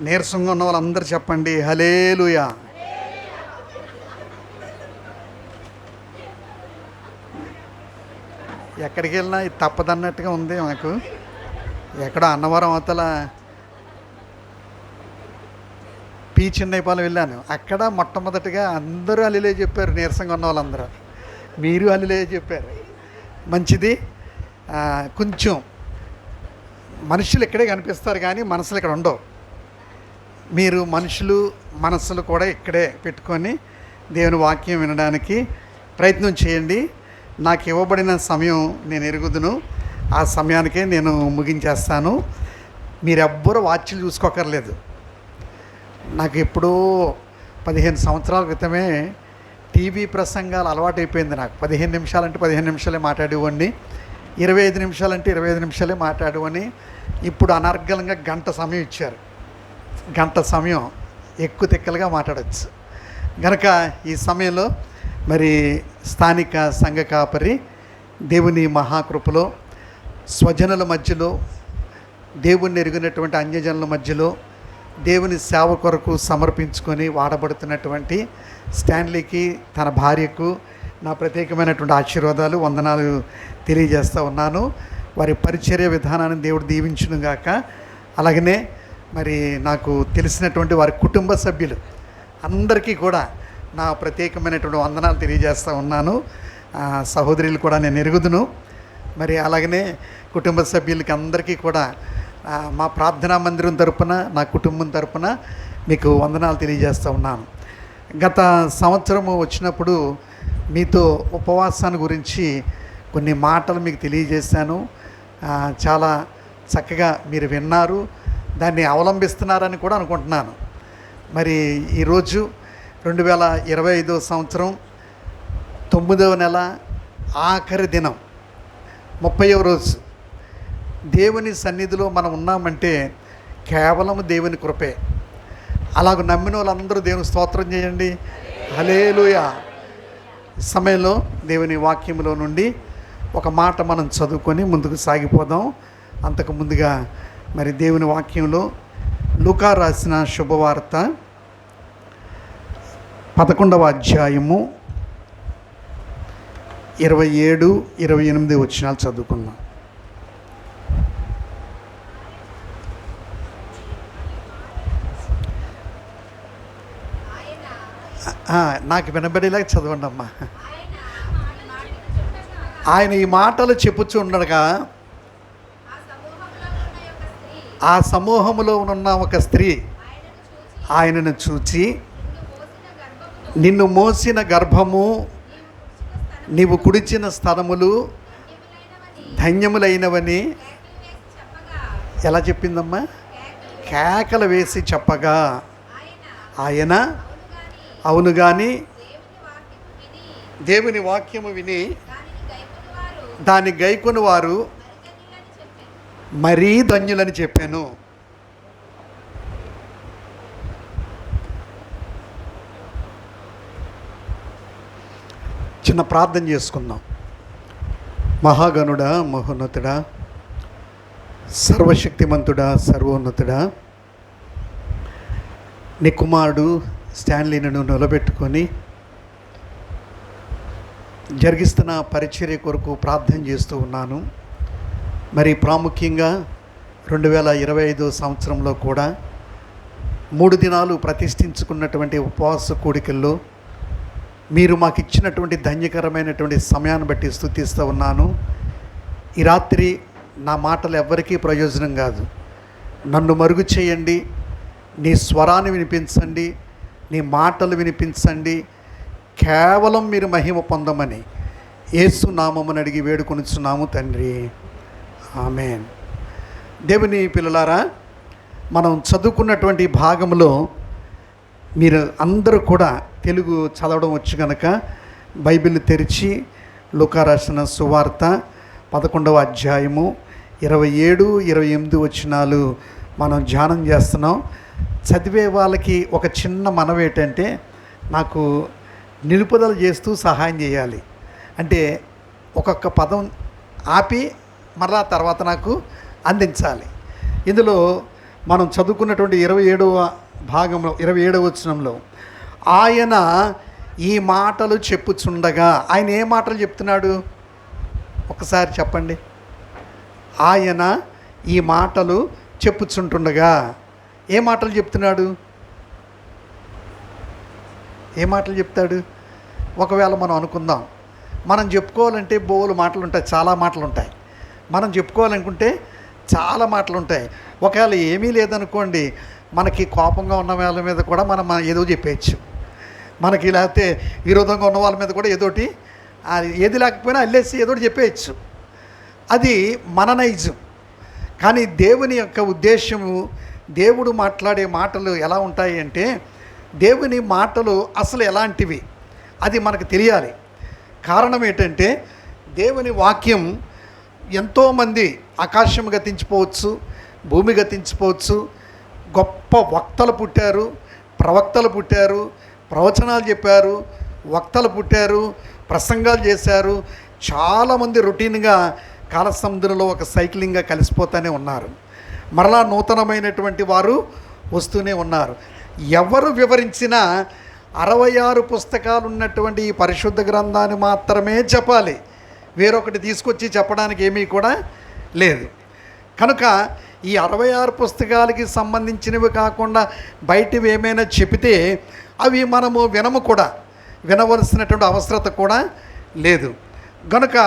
నీరసంగా ఉన్న వాళ్ళందరూ చెప్పండి హల్లెలూయా. ఎక్కడికి వెళ్ళినా ఇది తప్పదన్నట్టుగా ఉంది మాకు. ఎక్కడో అన్నవరం అవతల పి చిన్నైపాలెం వెళ్ళాను. అక్కడ మొట్టమొదటిగా అందరూ హల్లెలూయా చెప్పారు. నీరసంగా ఉన్న వాళ్ళందరూ మీరు హల్లెలూయా చెప్పారు. మంచిది. కొంచెం మనుషులు ఇక్కడే కనిపిస్తారు కానీ మనసులు ఇక్కడ ఉండవు. మీరు మనుషులు మనస్సులు కూడా ఇక్కడే పెట్టుకొని దేవుని వాక్యం వినడానికి ప్రయత్నం చేయండి. నాకు ఇవ్వబడిన సమయం నేను ఎరుగుదును. ఆ సమయానికే నేను ముగించేస్తాను. మీరెవ్వరూ వాచ్లు చూసుకోకర్లేదు. నాకు ఎప్పుడో 15 సంవత్సరాల క్రితమే టీవీ ప్రసంగాలు అలవాటైపోయింది. నాకు 15 నిమిషాలంటే 15 నిమిషాలే మాట్లాడేవాడిని, 25 నిమిషాలంటే 25 నిమిషాలే మాట్లాడేవాడిని. ఇప్పుడు అనర్గళంగా గంట సమయం ఇచ్చారు. గంట సమయం ఎక్కువ తిక్కలుగా మాట్లాడచ్చు. కనుక ఈ సమయంలో మరి స్థానిక సంఘ కాపరి దేవుని మహాకృపలో స్వజనుల మధ్యలో, దేవుణ్ణి ఎరిగినటువంటి అన్యజనుల మధ్యలో దేవుని సేవ కొరకు సమర్పించుకొని వాడబడుతున్నటువంటి స్టాన్లీకి, తన భార్యకు నా ప్రత్యేకమైనటువంటి ఆశీర్వాదాలు, వందనాలు తెలియజేస్తూ ఉన్నాను. వారి పరిచర్య విధానాన్ని దేవుడు దీవించును గాక. అలాగనే మరి నాకు తెలిసినటువంటి వారి కుటుంబ సభ్యులు అందరికీ కూడా నా ప్రత్యేకమైనటువంటి వందనాలు తెలియజేస్తూ ఉన్నాను. సహోదరులు కూడా నేను ఎరుగుదును. మరి అలాగనే కుటుంబ సభ్యులకి అందరికీ కూడా మా ప్రార్థనా మందిరం తరపున, నా కుటుంబం తరపున మీకు వందనాలు తెలియజేస్తూ ఉన్నాను. గత సంవత్సరము వచ్చినప్పుడు మీతో ఉపవాసాన్ని గురించి కొన్ని మాటలు మీకు తెలియజేశాను. చాలా చక్కగా మీరు విన్నారు, దాన్ని అవలంబిస్తున్నారని కూడా అనుకుంటున్నాను. మరి ఈరోజు 2025 సంవత్సరం 9వ నెల ఆఖరి దినం, 30వ రోజు. దేవుని సన్నిధిలో మనం ఉన్నామంటే కేవలం దేవుని కృపే. అలాగ నమ్మిన వాళ్ళందరూ దేవుని స్తోత్రం చేయండి, హల్లెలూయా. ఈ సమయంలో దేవుని వాక్యంలో నుండి ఒక మాట మనం చదువుకొని ముందుకు సాగిపోదాం. అంతకు ముందుగా మరి దేవుని వాక్యంలో లూకా రాసిన శుభవార్త 11వ అధ్యాయము 27, 28 వచనాలు చదువుకుందాం. నాకు వినబడేలాగా చదవండి అమ్మా. ఆయన ఈ మాటలు చెప్పుచూ ఉండగా ఆ సమూహములో ఉన్న ఒక స్త్రీ ఆయనను చూచి, నిన్ను మోసిన గర్భము, నీవు కుడిచిన స్థలములు ధన్యములైనవని ఎలా చెప్పిందమ్మా? కేకలు వేసి చెప్పగా ఆయన అవును కానీ దేవుని వాక్యము విని దాన్ని గైకొని వారు మరీ ధన్యులని చెప్పాను. చిన్న ప్రార్థన చేసుకుందాం. మహాగణుడా, మహోన్నతుడా, సర్వశక్తిమంతుడా, సర్వోన్నతుడా, నీ కుమారుడు స్టాన్లీని నిలబెట్టుకొని జరిగిస్తున్న పరిచర్య కొరకు ప్రార్థన చేస్తూ ఉన్నాను. మరి ప్రాముఖ్యంగా 2025 సంవత్సరంలో కూడా 3 దినాలు ప్రతిష్ఠించుకున్నటువంటి ఉపవాస కూడికల్లో మీరు మాకు ఇచ్చినటువంటి ధన్యకరమైనటువంటి సమయాన్ని బట్టి స్తుతిస్తూ ఉన్నాను. ఈ రాత్రి నా మాటలు ఎవ్వరికీ ప్రయోజనం కాదు. నన్ను మరుగు చేయండి, నీ స్వరాన్ని వినిపించండి, నీ మాటలు వినిపించండి. కేవలం మీరు మహిమ పొందమని యేసు నామమును అడిగి వేడుకొనుచున్నాము తండ్రి, ఆమేన్. దేవుని పిల్లలారా, మనం చదువుకున్నటువంటి భాగంలో మీరు అందరూ కూడా తెలుగు చదవడం వచ్చు కనుక బైబిల్ తెరిచి లూకా రాసిన సువార్త 11వ అధ్యాయము 27, 28 వచనాలు మనం ధ్యానం చేస్తున్నాం. చదివే వాళ్ళకి ఒక చిన్న మనవి ఏంటంటే, నాకు నిలుపుదల చేస్తూ సహాయం చేయాలి. అంటే ఒక్కొక్క పదం ఆపి మరలా తర్వాత నాకు అందించాలి. ఇందులో మనం చదువుకున్నటువంటి 27వ భాగంలో 27వ వచనంలో ఆయన ఈ మాటలు చెప్పుచుండగా, ఆయన ఏ మాటలు చెప్తున్నాడు ఒకసారి చెప్పండి. ఆయన ఈ మాటలు చెప్పుచుంటుండగా ఏ మాటలు చెప్తున్నాడు? ఏ మాటలు చెప్తాడు? ఒకవేళ మనం అనుకుందాం, మనం చెప్పుకోవాలంటే బోలు మాటలు ఉంటాయి, చాలా మాటలు ఉంటాయి. మనం చెప్పుకోవాలనుకుంటే చాలా మాటలు ఉంటాయి. ఒకవేళ ఏమీ లేదనుకోండి, మనకి కోపంగా ఉన్న వాళ్ళ మీద కూడా మనం ఏదో చెప్పేయచ్చు. మనకి లేకపోతే విరోధంగా ఉన్న వాళ్ళ మీద కూడా ఏదోటి, ఏది లేకపోయినా అల్లేసి ఏదోటి చెప్పేయచ్చు. అది మన నైజం. కానీ దేవుని యొక్క ఉద్దేశము, దేవుడు మాట్లాడే మాటలు ఎలా ఉంటాయి అంటే, దేవుని మాటలు అసలు ఎలాంటివి అది మనకు తెలియాలి. కారణం ఏంటంటే, దేవుని వాక్యం ఎంతోమంది, ఆకాశం గతించిపోవచ్చు, భూమి గతించిపోవచ్చు, గొప్ప వక్తలు పుట్టారు, ప్రవక్తలు పుట్టారు, ప్రవచనాలు చెప్పారు, వక్తలు పుట్టారు, ప్రసంగాలు చేశారు. చాలామంది రొటీన్గా కాలసముద్రంలో ఒక సైక్లింగ్గా కలిసిపోతూనే ఉన్నారు. మరలా నూతనమైనటువంటి వారు వస్తూనే ఉన్నారు. ఎవరు వివరించినా 66 పుస్తకాలు ఉన్నటువంటి ఈ పరిశుద్ధ గ్రంథాన్ని మాత్రమే చెప్పాలి. వేరొకటి తీసుకొచ్చి చెప్పడానికి ఏమీ కూడా లేదు. కనుక ఈ 66 పుస్తకాలకి సంబంధించినవి కాకుండా బయటివి ఏమైనా చెబితే అవి మనము వినవలసినటువంటి అవసరత కూడా లేదు. కనుక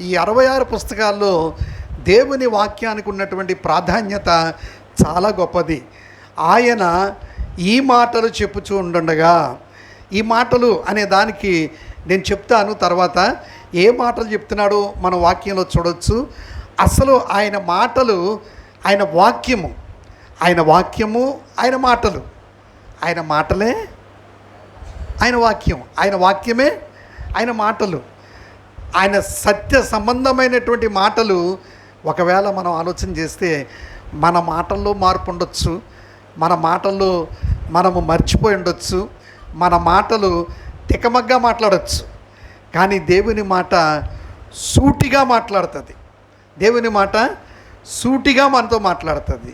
ఈ 66 పుస్తకాల్లో దేవుని వాక్యానికి ఉన్నటువంటి ప్రాధాన్యత చాలా గొప్పది. ఆయన ఈ మాటలు చెప్పుచూ ఉండగా, ఈ మాటలు అనే దానికి నేను చెప్తాను తర్వాత. ఏ మాటలు చెప్తున్నాడో మన వాక్యంలో చూడవచ్చు. అసలు ఆయన మాటలు, ఆయన వాక్యము, ఆయన మాటలు, ఆయన మాటలే ఆయన వాక్యం, ఆయన వాక్యమే ఆయన మాటలు. ఆయన సత్య సంబంధమైనటువంటి మాటలు ఒకవేళ మనం ఆలోచన చేస్తే మన మాటల్లో మార్పు ఉండొచ్చు, మన మాటల్లో మనము మర్చిపోయి ఉండొచ్చు, మన మాటలు తికమగ్గా మాట్లాడచ్చు. కానీ దేవుని మాట సూటిగా మాట్లాడుతుంది. దేవుని మాట సూటిగా మనతో మాట్లాడుతుంది.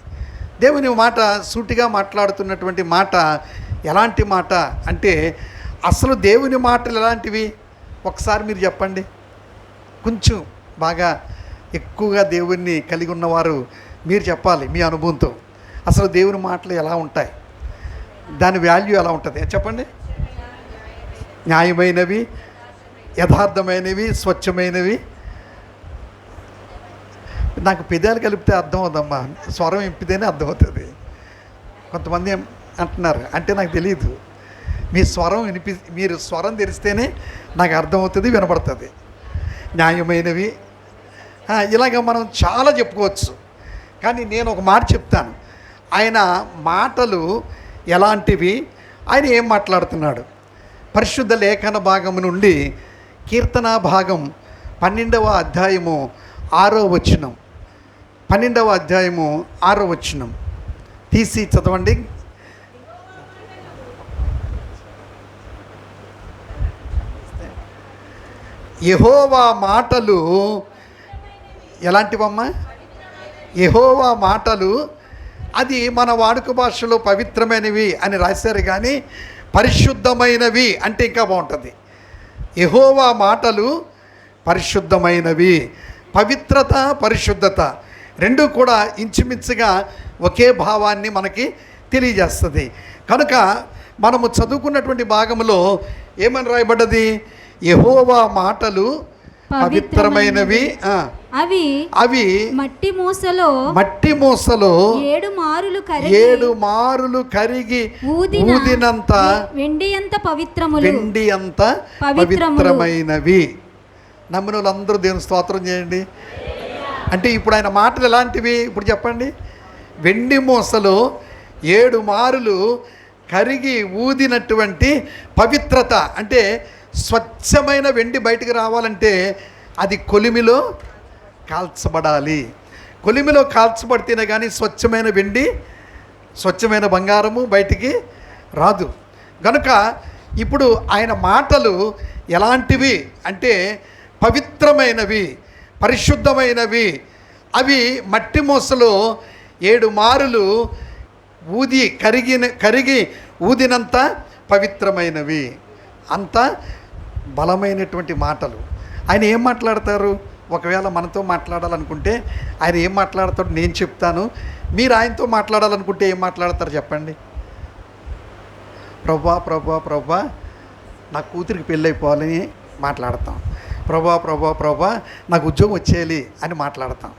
దేవుని మాట సూటిగా మాట్లాడుతున్నటువంటి మాట ఎలాంటి మాట అంటే, అసలు దేవుని మాటలు ఎలాంటివి ఒకసారి మీరు చెప్పండి. కొంచెం బాగా ఎక్కువగా దేవుణ్ణి కలిగి ఉన్నవారు మీరు చెప్పాలి మీ అనుభవంతో. అసలు దేవుని మాటలు ఎలా ఉంటాయి, దాని వాల్యూ ఎలా ఉంటుంది చెప్పండి. న్యాయమైనవి, యథార్థమైనవి, స్వచ్ఛమైనవి. నాకు పెదాలు కలిపితే అర్థం అవుదమ్మా, స్వరం ఇంపితేనే అర్థమవుతుంది. కొంతమంది అంటున్నారు, అంటే నాకు తెలియదు. మీరు స్వరం తెరిస్తేనే నాకు అర్థమవుతుంది, వినపడుతుంది. న్యాయమైనవి, ఇలాగ మనం చాలా చెప్పుకోవచ్చు. కానీ నేను ఒక మాట చెప్తాను, ఆయన మాటలు ఎలాంటివి, ఆయన ఏం మాట్లాడుతున్నాడు. పరిశుద్ధ లేఖన భాగం నుండి కీర్తన భాగం 12వ అధ్యాయము 6వ వచనం, 12వ అధ్యాయము 6వ వచనం తీసి చదవండి. యెహోవా మాటలు ఎలాంటివమ్మా? యెహోవా మాటలు, అది మన వాడుక భాషలో పవిత్రమైనవి అని రాశారు, కానీ పరిశుద్ధమైనవి అంటే ఇంకా బాగుంటుంది. యెహోవా మాటలు పరిశుద్ధమైనవి. పవిత్రత, పరిశుద్ధత రెండు కూడా ఇంచుమించుగా ఒకే భావాన్ని మనకి తెలియజేస్తుంది. కనుక మనము చదువుకున్నటువంటి భాగంలో ఏమని రాయబడ్డది? యెహోవా మాటలు పవిత్రమైనవి, అవి మట్టి మూసలో 7 మారులు కరిగి ఊదినంత వెండి అంత పవిత్రమైనవి. నమ్మిన వాళ్ళందరూ దేవుని స్తోత్రం చేయండి. అంటే ఇప్పుడు ఆయన మాటలు ఎలాంటివి ఇప్పుడు చెప్పండి. వెండి మూసలో 7 మారులు కరిగి ఊదినటువంటి పవిత్రత. అంటే స్వచ్ఛమైన వెండి బయటికి రావాలంటే అది కొలిమిలో కాల్చబడాలి. కొలిమిలో కాల్చబడితేనే కానీ స్వచ్ఛమైన వెండి, స్వచ్ఛమైన బంగారము బయటికి రాదు. కనుక ఇప్పుడు ఆయన మాటలు ఎలాంటివి అంటే పవిత్రమైనవి, పరిశుద్ధమైనవి. అవి మట్టి మూసలో 7 మారులు కరిగి ఊదినంత పవిత్రమైనవి. అంత బలమైనటువంటి మాటలు. ఆయన ఏం మాట్లాడతారు? ఒకవేళ మనతో మాట్లాడాలనుకుంటే ఆయన ఏం మాట్లాడతాడు నేను చెప్తాను. మీరు ఆయనతో మాట్లాడాలనుకుంటే ఏం మాట్లాడతారు చెప్పండి? ప్రభా ప్రభా ప్రభా నా కూతురికి పెళ్ళి అయిపోవాలని మాట్లాడతాం. ప్రభా నాకు ఉద్యోగం వచ్చేయాలి అని మాట్లాడతాం.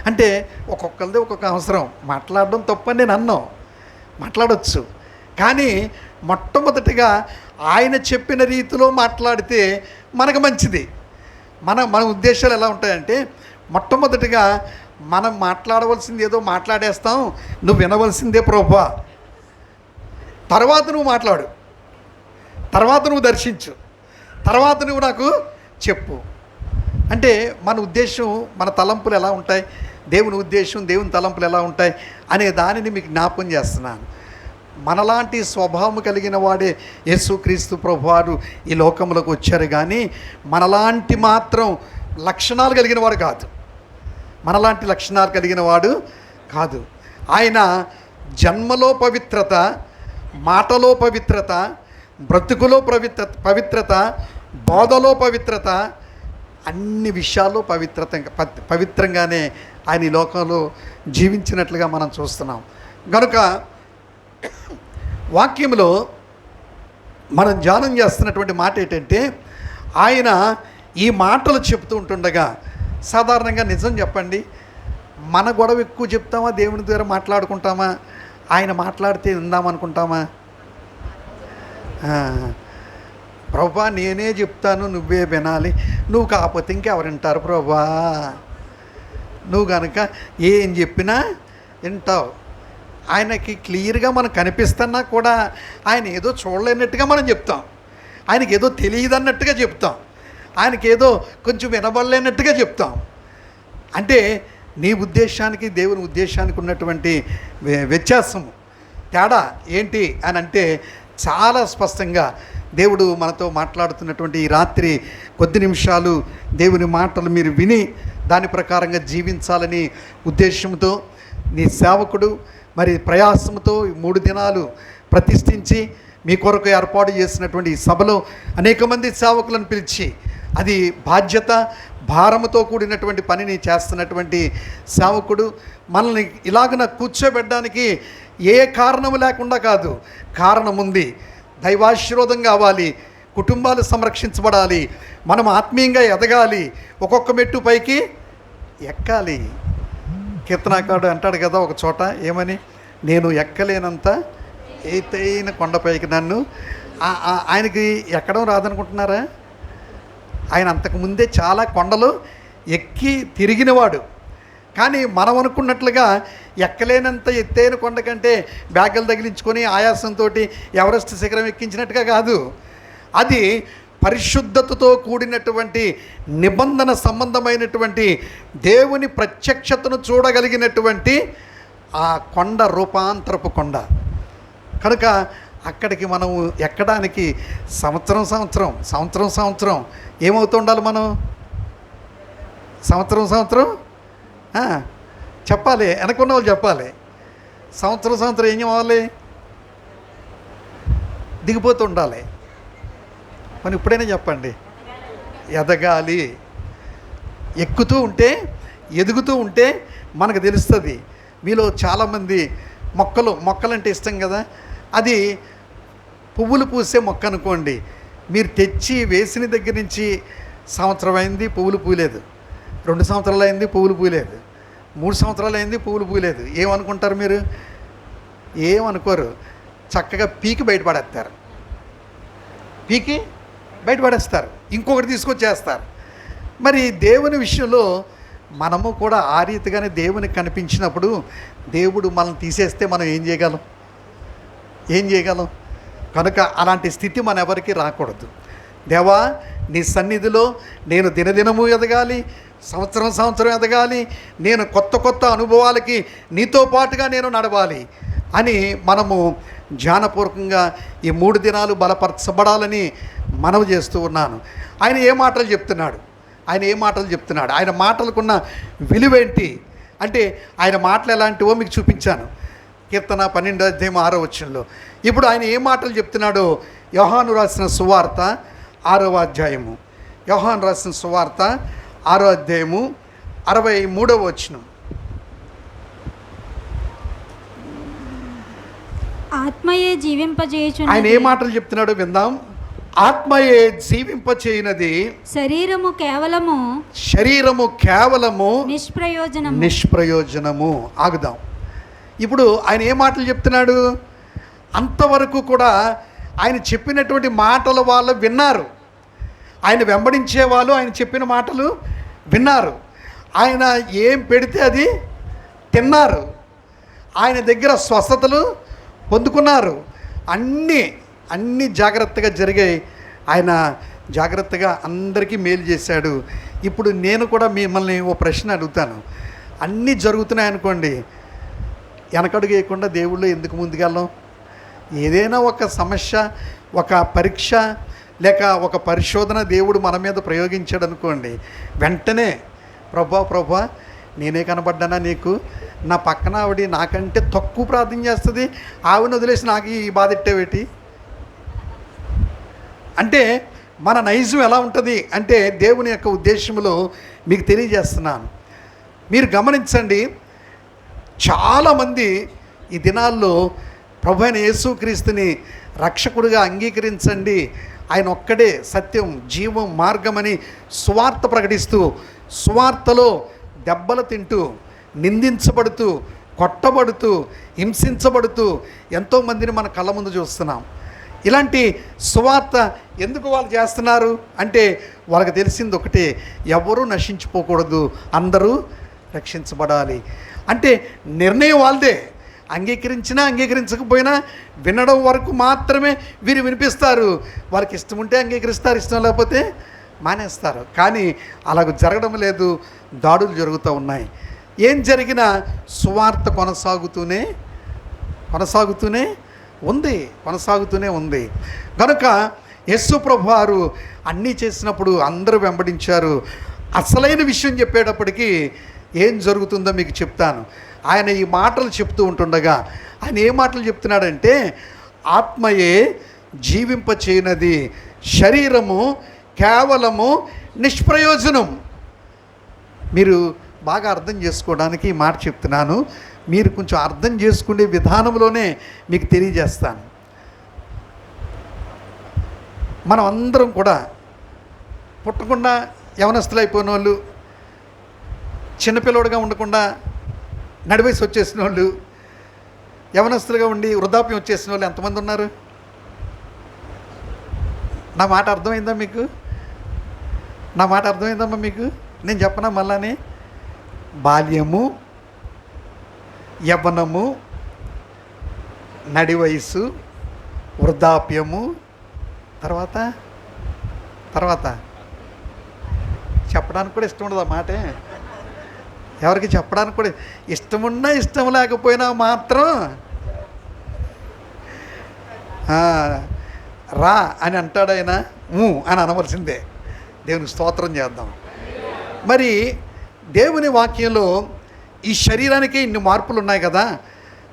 అంటే ఒక్కొక్కరిది ఒక్కొక్క అవసరం. మాట్లాడడం తప్పని నేను అన్నాం, మాట్లాడవచ్చు. కానీ మొట్టమొదటిగా ఆయన చెప్పిన రీతిలో మాట్లాడితే మనకు మంచిది. మన ఉద్దేశాలు ఎలా ఉంటాయంటే, మొట్టమొదటిగా మనం మాట్లాడవలసింది ఏదో మాట్లాడేస్తాం, నువ్వు వినవలసిందే ప్రభువా, తర్వాత నువ్వు మాట్లాడు, తర్వాత నువ్వు దర్శించు, తర్వాత నువ్వు నాకు చెప్పు. అంటే మన ఉద్దేశం, మన తలంపులు ఎలా ఉంటాయి, దేవుని ఉద్దేశం, దేవుని తలంపులు ఎలా ఉంటాయి అనే దానిని మీకు జ్ఞాపకం చేస్తున్నాను. మనలాంటి స్వభావం కలిగిన వాడే యేసుక్రీస్తు ప్రభువారు ఈ లోకంలోకి వచ్చారు. కానీ మనలాంటి మాత్రం లక్షణాలు కలిగిన వాడు కాదు. మనలాంటి లక్షణాలు కలిగిన వాడు కాదు. ఆయన జన్మలో పవిత్రత, మాటలో పవిత్రత, బ్రతుకులో పవిత్రత, బోధలో పవిత్రత, అన్ని విషయాల్లో పవిత్రంగానే ఆయన ఈ లోకంలో జీవించినట్లుగా మనం చూస్తున్నాం. కనుక వాక్యంలో మనం ధ్యానం చేస్తున్నటువంటి మాట ఏంటంటే, ఆయన ఈ మాటలు చెప్తూ ఉంటుండగా, సాధారణంగా నిజం చెప్పండి, మన గొడవ ఎక్కువ చెప్తామా, దేవుని ద్వారా మాట్లాడుకుంటామా, ఆయన మాట్లాడితే విందామనుకుంటామా? ప్రభా నేనే చెప్తాను, నువ్వే వినాలి, నువ్వు కాకపోతే ఇంకెవరు వింటారు ప్రభా, నువ్వు కనుక ఏం చెప్పినా వింటావు. ఆయనకి క్లియర్గా మనకు కనిపిస్తున్నా కూడా ఆయన ఏదో చూడలేనట్టుగా మనం చెప్తాం, ఆయనకి ఏదో తెలియదు అన్నట్టుగా చెప్తాం, ఆయనకి ఏదో కొంచెం వినబడలేనట్టుగా చెప్తాం. అంటే నీ ఉద్దేశానికి దేవుని ఉద్దేశానికి ఉన్నటువంటి వ్యత్యాసము, తేడా ఏంటి అని అంటే, చాలా స్పష్టంగా దేవుడు మనతో మాట్లాడుతున్నటువంటి ఈ రాత్రి కొద్ది నిమిషాలు దేవుని మాటలు మీరు విని దాని ప్రకారంగా జీవించాలని ఉద్దేశంతో నీ సేవకుడు మరి ప్రయాసంతో 3 దినాలు ప్రతిష్ఠించి మీ కొరకు ఏర్పాటు చేసినటువంటి ఈ సభలో అనేక మంది సేవకులను పిలిచి, అది బాధ్యత భారముతో కూడినటువంటి పనిని చేస్తున్నటువంటి సేవకుడు మనల్ని ఇలాగన కూర్చోబెట్టడానికి ఏ కారణము లేకుండా కాదు, కారణం ఉంది. దైవాశీర్వాదం కావాలి, కుటుంబాలు సంరక్షించబడాలి, మనం ఆత్మీయంగా ఎదగాలి, ఒక్కొక్క మెట్టు పైకి ఎక్కాలి. కీర్తనాకారుడు అంటాడు కదా ఒక చోట, ఏమని, నేను ఎక్కలేనంత ఎత్తైన కొండపైకి నన్ను. ఆయనకి ఎక్కడం రాదనుకుంటున్నారా? ఆయన అంతకుముందే చాలా కొండలు ఎక్కి తిరిగినవాడు. కానీ మనం అనుకున్నట్లుగా ఎక్కలేనంత ఎత్తైన కొండ కంటే బ్యాగులు తగిలించుకొని ఆయాసంతో ఎవరెస్ట్ శిఖరం ఎక్కించినట్టుగా కాదు. అది పరిశుద్ధతతో కూడినటువంటి నిబంధన సంబంధమైనటువంటి దేవుని ప్రత్యక్షతను చూడగలిగినటువంటి ఆ కొండ, రూపాంతరపు కొండ. కనుక అక్కడికి మనం ఎక్కడానికి సంవత్సరం ఏమవుతుండాలి? మనం సంవత్సరం చెప్పాలి, వెనకున్న వాళ్ళు చెప్పాలి. సంవత్సరం ఏం అవ్వాలి? దిగిపోతూ ఉండాలి. మనం ఇప్పుడైనా చెప్పండి, ఎదగాలి. ఎక్కుతూ ఉంటే, ఎదుగుతూ ఉంటే మనకు తెలుస్తుంది. మీలో చాలామంది మొక్కలంటే ఇష్టం కదా, అది పువ్వులు పూసే మొక్క అనుకోండి, మీరు తెచ్చి వేసిన దగ్గర నుంచి సంవత్సరం అయింది పువ్వులు పూయలేదు, 2 సంవత్సరాలు అయింది పువ్వులు పూయలేదు, 3 సంవత్సరాలు అయింది పువ్వులు పూయలేదు, ఏమనుకుంటారు మీరు? ఏమనుకోరు, చక్కగా పీకి బయటపడేస్తారు, ఇంకొకటి తీసుకొచ్చేస్తారు. మరి దేవుని విషయంలో మనము కూడా ఆ రీతిగానే దేవునికి కనిపించినప్పుడు దేవుడు మనల్ని తీసేస్తే మనం ఏం చేయగలం? కనుక అలాంటి స్థితి మన ఎవరికి రాకూడదు. దేవా, నీ సన్నిధిలో నేను దినదినము ఎదగాలి, సంవత్సరం ఎదగాలి, నేను కొత్త అనుభవాలకి నీతో పాటుగా నేను నడవాలి అని మనము ధ్యానపూర్వకంగా ఈ 3 దినాలు బలపరచబడాలని మనవి చేస్తూ ఉన్నాను. ఆయన ఏ మాటలు చెప్తున్నాడు? ఆయన మాటలకున్న విలువేంటి అంటే, ఆయన మాటలు ఎలాంటివో మీకు చూపించాను. కీర్తన 12:6 ఇప్పుడు ఆయన ఏ మాటలు చెప్తున్నాడో యోహాను రాసిన సువార్త 6వ అధ్యాయము. యోహాను రాసిన సువార్త 6వ అధ్యాయము 63వ. ఆత్మయే జీవింపజేయుచున్నది. ఆయన ఏ మాటలు చెప్తున్నాడో విందాం. ఆత్మయే జీవింపచేయునది, శరీరము కేవలము నిష్ప్రయోజనము. ఆగుదాం. ఇప్పుడు ఆయన ఏ మాటలు చెప్తున్నాడు? అంతవరకు కూడా ఆయన చెప్పినటువంటి మాటలు వాళ్ళు విన్నారు. ఆయన వెంబడించే వాళ్ళు ఆయన చెప్పిన మాటలు విన్నారు. ఆయన ఏం పెడితే అది తిన్నారు. ఆయన దగ్గర స్వస్థతలు పొందుకున్నారు. అన్నీ జాగ్రత్తగా జరిగాయి. ఆయన జాగ్రత్తగా అందరికీ మేలు చేశాడు. ఇప్పుడు నేను కూడా మిమ్మల్ని ఓ ప్రశ్న అడుగుతాను. అన్నీ జరుగుతున్నాయి అనుకోండి, వెనకడుగు వేయకుండా దేవుళ్ళు ఎందుకు ముందుకెళ్ళం? ఏదైనా ఒక సమస్య, ఒక పరీక్ష లేక ఒక పరిశోధన దేవుడు మన మీద ప్రయోగించాడు అనుకోండి, వెంటనే ప్రభా నేనే కనబడ్డానా నీకు? నా పక్కన ఆవిడ నాకంటే తక్కువ ప్రార్థన చేస్తుంది, ఆవిడని వదిలేసి నాకు ఈ బాధ ఎట్టేవేటి అంటే మన నైజం ఎలా ఉంటుంది అంటే దేవుని యొక్క ఉద్దేశంలో మీకు తెలియజేస్తున్నాను. మీరు గమనించండి, చాలామంది ఈ దినాల్లో ప్రభు అయిన యేసుక్రీస్తుని రక్షకుడిగా అంగీకరించండి, ఆయన ఒక్కడే సత్యం, జీవం, మార్గమని సువార్త ప్రకటిస్తూ సువార్తలో దెబ్బలు తింటూ, నిందించబడుతూ, కొట్టబడుతూ, హింసించబడుతూ ఎంతోమందిని మన కళ్ళ ముందు చూస్తున్నాం. ఇలాంటి సువార్త ఎందుకు వాళ్ళు చేస్తున్నారు అంటే వాళ్ళకి తెలిసింది ఒకటే, ఎవరూ నశించిపోకూడదు, అందరూ రక్షించబడాలి. అంటే నిర్ణయం వాళ్ళదే. అంగీకరించినా అంగీకరించకపోయినా వినడం వరకు మాత్రమే వీరు వినిపిస్తారు. వారికి ఇష్టం ఉంటే అంగీకరిస్తారు, ఇష్టం లేకపోతే మానేస్తారు. కానీ అలాగ జరగడం లేదు, దాడులు జరుగుతూ ఉన్నాయి. ఏం జరిగినా సువార్త కొనసాగుతూనే ఉంది. కనుక యేసు ప్రభు వారు అన్నీ చేసినప్పుడు అందరూ వెంబడించారు. అసలైన విషయం చెప్పేటప్పటికీ ఏం జరుగుతుందో మీకు చెప్తాను. ఆయన ఈ మాటలు చెప్తూ ఉంటుండగా ఆయన ఏ మాటలు చెప్తున్నాడంటే, ఆత్మయే జీవింపచేయనది, శరీరము కేవలము నిష్ప్రయోజనం. మీరు బాగా అర్థం చేసుకోవడానికి ఈ మాట చెప్తున్నాను. మీరు కొంచెం అర్థం చేసుకునే విధానంలోనే మీకు తెలియజేస్తాను. మనం అందరం కూడా పుట్టకుండా యవనస్తులు అయిపోయిన వాళ్ళు, చిన్నపిల్లడుగా ఉండకుండా నడివయసు వచ్చేసిన వాళ్ళు, యవనస్తులుగా ఉండి వృద్ధాప్యం వచ్చేసిన వాళ్ళు ఎంతమంది ఉన్నారు? నా మాట అర్థమైందా మీకు? మీకు నేను చెప్పనా మళ్ళానే? బాల్యము, యవ్వనము, నడి వయసు, వృద్ధాప్యము, తర్వాత చెప్పడానికి కూడా ఇష్టం ఉండదు ఆ మాటే. ఎవరికి చెప్పడానికి కూడా ఇష్టమున్నా ఇష్టం లేకపోయినా మాత్రం రా అని అంటాడు ఆయన, అని అనవలసిందే. దేవునికి స్తోత్రం చేద్దాం. మరి దేవుని వాక్యంలో ఈ శరీరానికి ఇన్ని మార్పులు ఉన్నాయి కదా.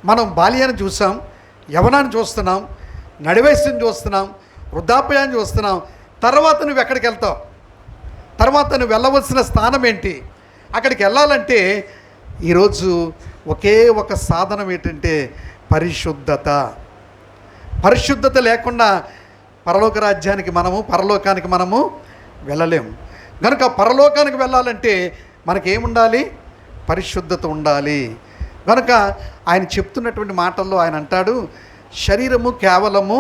మనం బాల్యాన్ని చూసాం, యవనాన్ని చూస్తున్నాం, నడివయసుని చూస్తున్నాం, వృద్ధాప్యాన్ని చూస్తున్నాం. తర్వాత నువ్వు ఎక్కడికి వెళ్తావు? తర్వాత నువ్వు వెళ్ళవలసిన స్థానం ఏంటి? అక్కడికి వెళ్ళాలంటే ఈరోజు ఒకే ఒక సాధనం ఏంటంటే పరిశుద్ధత లేకుండా పరలోకానికి మనము వెళ్ళలేము. కనుక పరలోకానికి వెళ్ళాలంటే మనకేముండాలి? పరిశుద్ధత ఉండాలి. కనుక ఆయన చెప్తున్నటువంటి మాటల్లో ఆయన అంటాడు, శరీరము కేవలము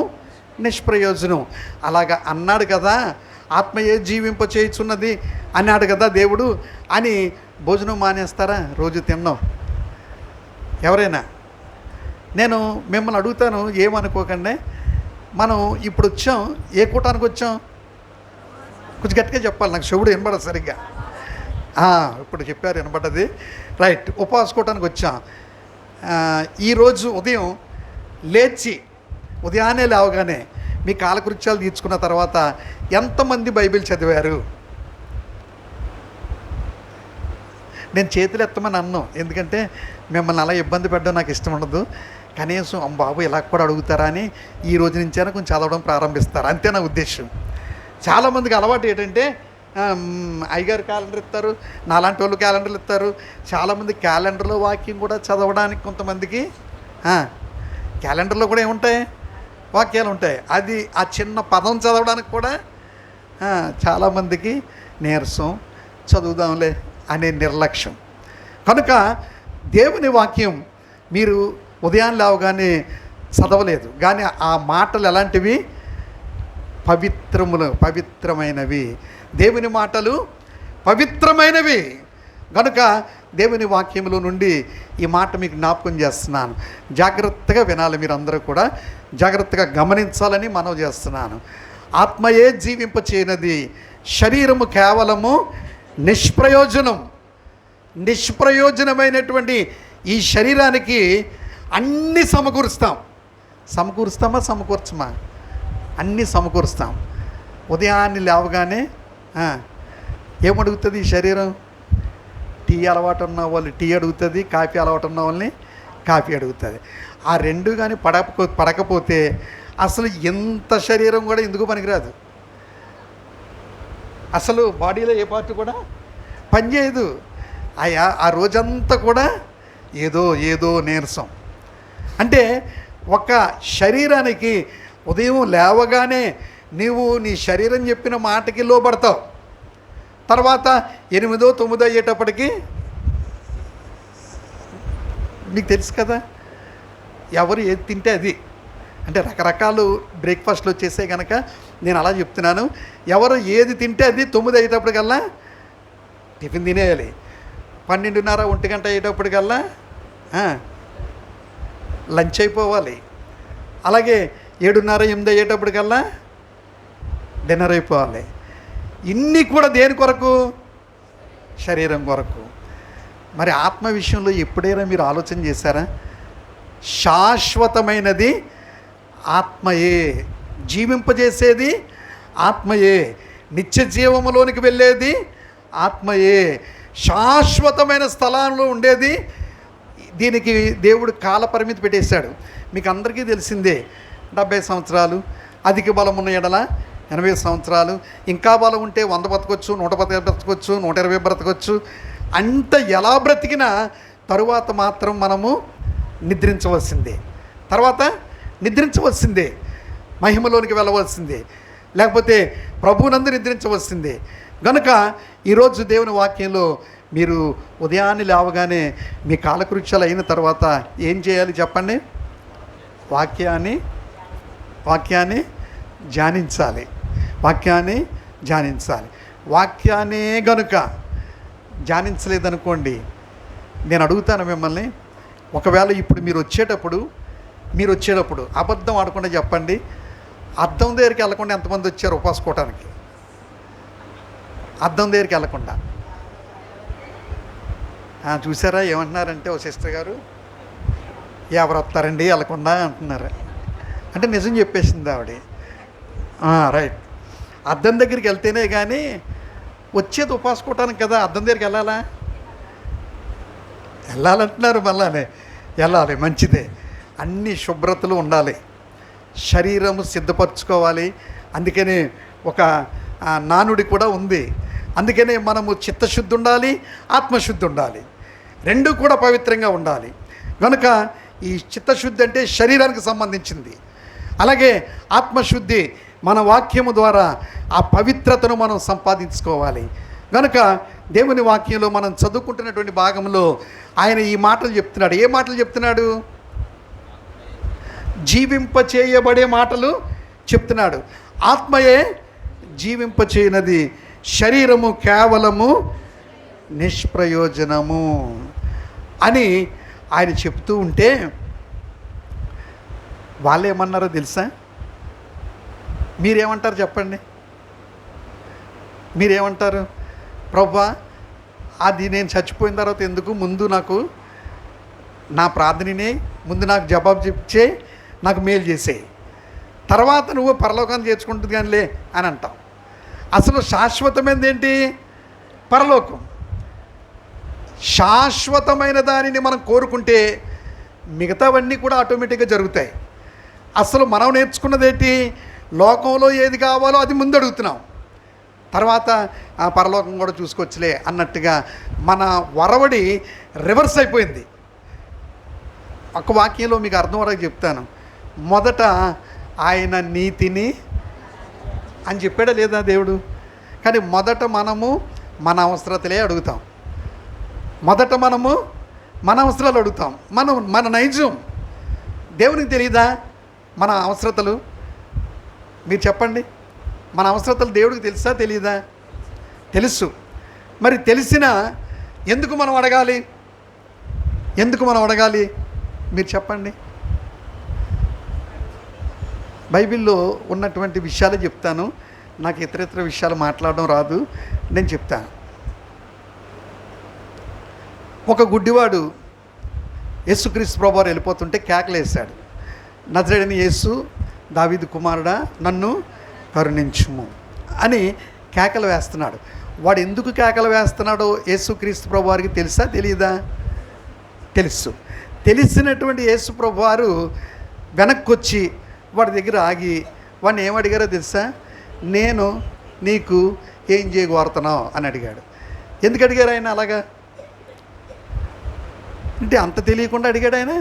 నిష్ప్రయోజనం. అలాగా అన్నాడు కదా, ఆత్మయే జీవింపచేయుచున్నది అన్నాడు కదా దేవుడు అని భోజనం మానేస్తారా? రోజు తిన్నాం ఎవరైనా? నేను మిమ్మల్ని అడుగుతాను, ఏమనుకోకండి. మనం ఇప్పుడు వచ్చాం, ఏ కూటానికి వచ్చాం? కొంచెం గట్టిగా చెప్పాలి, నాకు చెవుడు వినబడదు సరిగ్గా. ఇప్పుడు చెప్పారు, వినబడ్డది. రైట్, ఉపవాస కూటానికి వచ్చాం. ఈరోజు ఉదయం ఉదయాన్నే లేవగానే మీ కాలకృత్యాలు తీర్చుకున్న తర్వాత ఎంతమంది బైబిల్ చదివారు? నేను చేతులు ఎత్తమని అన్నాను, ఎందుకంటే మిమ్మల్ని అలా ఇబ్బంది పెట్టడం నాకు ఇష్టం ఉండదు. కనీసం బాబు ఇలా కూడా అడుగుతారా అని ఈ రోజు నుంచైనా కొంచెం చదవడం ప్రారంభిస్తారు. అంతే నా ఉద్దేశం. చాలామందికి అలవాటు ఏంటంటే అయ్యగారు క్యాలెండర్ ఇస్తారు, నాలాంటి వాళ్ళు క్యాలెండర్లు ఇస్తారు. చాలామంది క్యాలెండర్లో వాక్యం కూడా చదవడానికి కొంతమందికి క్యాలెండర్లో కూడా ఏముంటాయి, వాక్యాలు ఉంటాయి. అది ఆ చిన్న పదం చదవడానికి కూడా చాలామందికి నీరసం, చదువుదాంలే అనే నిర్లక్ష్యం. కనుక దేవుని వాక్యం మీరు ఉదయాన్నే లేవగానే చదవలేదు, కానీ ఆ మాటలు ఎలాంటివి, పవిత్రమైనవి. దేవుని మాటలు పవిత్రమైనవి. కనుక దేవుని వాక్యములో నుండి ఈ మాట మీకు జ్ఞాపకం చేస్తున్నాను. జాగ్రత్తగా వినాలి, మీరు అందరూ కూడా జాగ్రత్తగా గమనించాలని మనవి చేస్తున్నాను. ఆత్మయే జీవింపచేయనది, శరీరము కేవలము నిష్ప్రయోజనమైనటువంటి ఈ శరీరానికి అన్నీ సమకూర్చమా? అన్నీ సమకూరుస్తాం. ఉదయాన్నే లేవగానే ఏమడుగుతుంది ఈ శరీరం? టీ అలవాటు ఉన్న వాళ్ళు టీ అడుగుతుంది, కాఫీ అలవాటు ఉన్న వాళ్ళని కాఫీ అడుగుతుంది. ఆ రెండు కానీ పడకపోతే అసలు ఎంత శరీరం కూడా ఎందుకు పనికిరాదు. అసలు బాడీలో ఏ పార్ట్ కూడా పనిచేయదు. ఆ రోజంతా కూడా ఏదో నీరసం. అంటే ఒక శరీరానికి ఉదయం లేవగానే నీవు నీ శరీరం చెప్పిన మాటకి లోబడతావు. తర్వాత 8, 9 అయ్యేటప్పటికి మీకు తెలుసు కదా, ఎవరు ఏది తింటే అది. అంటే రకరకాలు బ్రేక్ఫాస్ట్లు వచ్చేసాయి కనుక నేను అలా చెప్తున్నాను. ఎవరు ఏది తింటే అది 9 అయ్యేటప్పటికల్లా టిఫిన్ తినేయాలి. 12:30, 1 గంట అయ్యేటప్పటికల్లా లంచ్ అయిపోవాలి. అలాగే 7:30, 8 అయ్యేటప్పటికల్లా డిన్నర్ అయిపోవాలి. ఇన్ని కూడా దేని కొరకు? శరీరం కొరకు. మరి ఆత్మ విషయంలో ఎప్పుడైనా మీరు ఆలోచన చేశారా? శాశ్వతమైనది ఆత్మయే, జీవింపజేసేది ఆత్మయే, నిత్య జీవములోనికి వెళ్ళేది ఆత్మయే, శాశ్వతమైన స్థలంలో ఉండేది. దీనికి దేవుడు కాల పరిమితి పెట్టేశాడు. మీకు అందరికీ తెలిసిందే, 70 సంవత్సరాలు, అధిక బలం ఉన్న ఎడల 80 సంవత్సరాలు, ఇంకా బలం ఉంటే 100 బ్రతకొచ్చు, 110 బ్రతకొచ్చు, 120 బ్రతకొచ్చు. అంత ఎలా బ్రతికినా తరువాత మాత్రం మనము నిద్రించవలసిందే, మహిమలోనికి వెళ్ళవలసిందే, లేకపోతే ప్రభువునందు నిద్రించవలసిందే. కనుక ఈరోజు దేవుని వాక్యంలో మీరు ఉదయాన్నే లేవగానే మీ కాలకృత్యాలు అయిన తర్వాత ఏం చేయాలి చెప్పండి? వాక్యాన్ని ధ్యానించాలి. వాక్యాన్ని గనుక ధ్యానించలేదనుకోండి, నేను అడుగుతాను మిమ్మల్ని, ఒకవేళ ఇప్పుడు మీరు వచ్చేటప్పుడు అబద్ధం ఆడకుండా చెప్పండి, అద్దం దగ్గరికి వెళ్ళకుండా ఎంతమంది వచ్చారు ఉపాసుకోవటానికి? అద్దం దగ్గరికి వెళ్ళకుండా. చూసారా ఏమంటున్నారంటే, ఓ సిస్టర్ గారు, ఎవరు వస్తారండి వెళ్ళకుండా అంటున్నారు. అంటే నిజం చెప్పేసింది ఆవిడ. రైట్. అద్దం దగ్గరికి వెళ్తేనే కానీ వచ్చేది ఉపాసుకోవటానికి కదా, అద్దం దగ్గరికి వెళ్ళాలంటున్నారు. మళ్ళానే వెళ్ళాలి, మంచిదే. అన్ని శుభ్రతలు ఉండాలి, శరీరము సిద్ధపరచుకోవాలి. అందుకనే ఒక నానుడి కూడా ఉంది. అందుకనే మనము చిత్తశుద్ధి ఉండాలి, ఆత్మశుద్ధి ఉండాలి, రెండు కూడా పవిత్రంగా ఉండాలి. కనుక ఈ చిత్తశుద్ధి అంటే శరీరానికి సంబంధించింది. అలాగే ఆత్మశుద్ధి మన వాక్యము ద్వారా ఆ పవిత్రతను మనం సంపాదించుకోవాలి. కనుక దేవుని వాక్యంలో మనం చదువుకుంటున్నటువంటి భాగంలో ఆయన ఈ మాటలు చెప్తున్నాడు. ఏ మాటలు చెప్తున్నాడు? జీవింపచేయబడే మాటలు చెప్తున్నాడు. ఆత్మయే జీవింపచేయనది, శరీరము కేవలము నిష్ప్రయోజనము అని ఆయన చెప్తూ ఉంటే వాళ్ళు ఏమన్నారో తెలుసా? మీరేమంటారు చెప్పండి? మీరేమంటారు? ప్రభువా, అది నేను చచ్చిపోయిన తర్వాత ఎందుకు? ముందు నాకు నా ప్రార్థనని ముందు నాకు జవాబు చెప్పే, నాకు మేలు చేసేయి, తర్వాత నువ్వు పరలోకాన్ని చేర్చుకుంటుంది కానిలే అని అంటాం. అసలు శాశ్వతమైనది ఏంటి? పరలోకం. శాశ్వతమైన దానిని మనం కోరుకుంటే మిగతావన్నీ కూడా ఆటోమేటిక్గా జరుగుతాయి. అసలు మనం నేర్చుకున్నది ఏంటి? లోకంలో ఏది కావాలో అది ముందు అడుగుతున్నాం, తర్వాత ఆ పరలోకం కూడా చూసుకొచ్చులే అన్నట్టుగా మన వరవడి రివర్స్ అయిపోయింది. ఒక వాక్యంలో మీకు అర్థం వరకు చెప్తాను. మొదట ఆయన నీతిని అని చెప్పాడా లేదా దేవుడు? కానీ మొదట మనము మన అవసరతలే అడుగుతాం. మొదట మనము మన అవసరాలు అడుగుతాం. మన నైజం దేవునికి తెలియదా మన అవసరతలు? మీరు చెప్పండి, మన అవసరతలు దేవుడికి తెలుసా తెలియదా? తెలుసు. మరి తెలిసినా ఎందుకు మనం అడగాలి? ఎందుకు మనం అడగాలి మీరు చెప్పండి. బైబిల్లో ఉన్నటువంటి విషయాలు చెప్తాను. నాకు ఇతర విషయాలు మాట్లాడడం రాదు, నేను చెప్తాను. ఒక గుడ్డివాడు యేసుక్రీస్తు ప్రభువారు వెళ్ళిపోతుంటే కేకలేశాడు, నజరేయుడైన యేసు, దావీదు కుమారుడా, నన్ను కరుణించుము అని కేకలు వేస్తున్నాడు. వాడు ఎందుకు కేకలు వేస్తున్నాడో యేసుక్రీస్తు ప్రభువారికి తెలుసా తెలియదా? తెలుసు. తెలిసినటువంటి యేసు ప్రభువారు వెనక్కి వచ్చి వాడి దగ్గర ఆగి వాడిని ఏమడిగారో తెలుసా? నేను నీకు ఏం చేయగోరుతున్నావు అని అడిగాడు. ఎందుకు అడిగారు ఆయన అలాగా? అంటే అంత తెలియకుండా అడిగాడు ఆయన?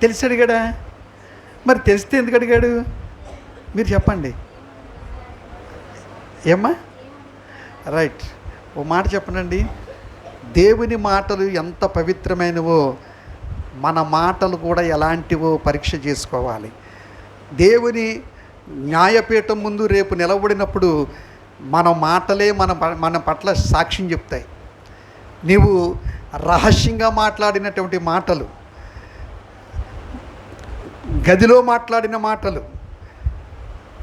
తెలిసి అడిగాడా? మరి తెలిస్తే ఎందుకు అడిగాడు మీరు చెప్పండి. ఏమ్మా? రైట్, ఓ మాట చెప్పనండి. దేవుని మాటలు ఎంత పవిత్రమైనవో మన మాటలు కూడా ఎలాంటివో పరీక్ష చేసుకోవాలి. దేవుని న్యాయపీఠం ముందు రేపు నిలబడినప్పుడు మన మాటలే మన పట్ల సాక్ష్యం చెప్తాయి. నీవు రహస్యంగా మాట్లాడినటువంటి మాటలు, గదిలో మాట్లాడిన మాటలు,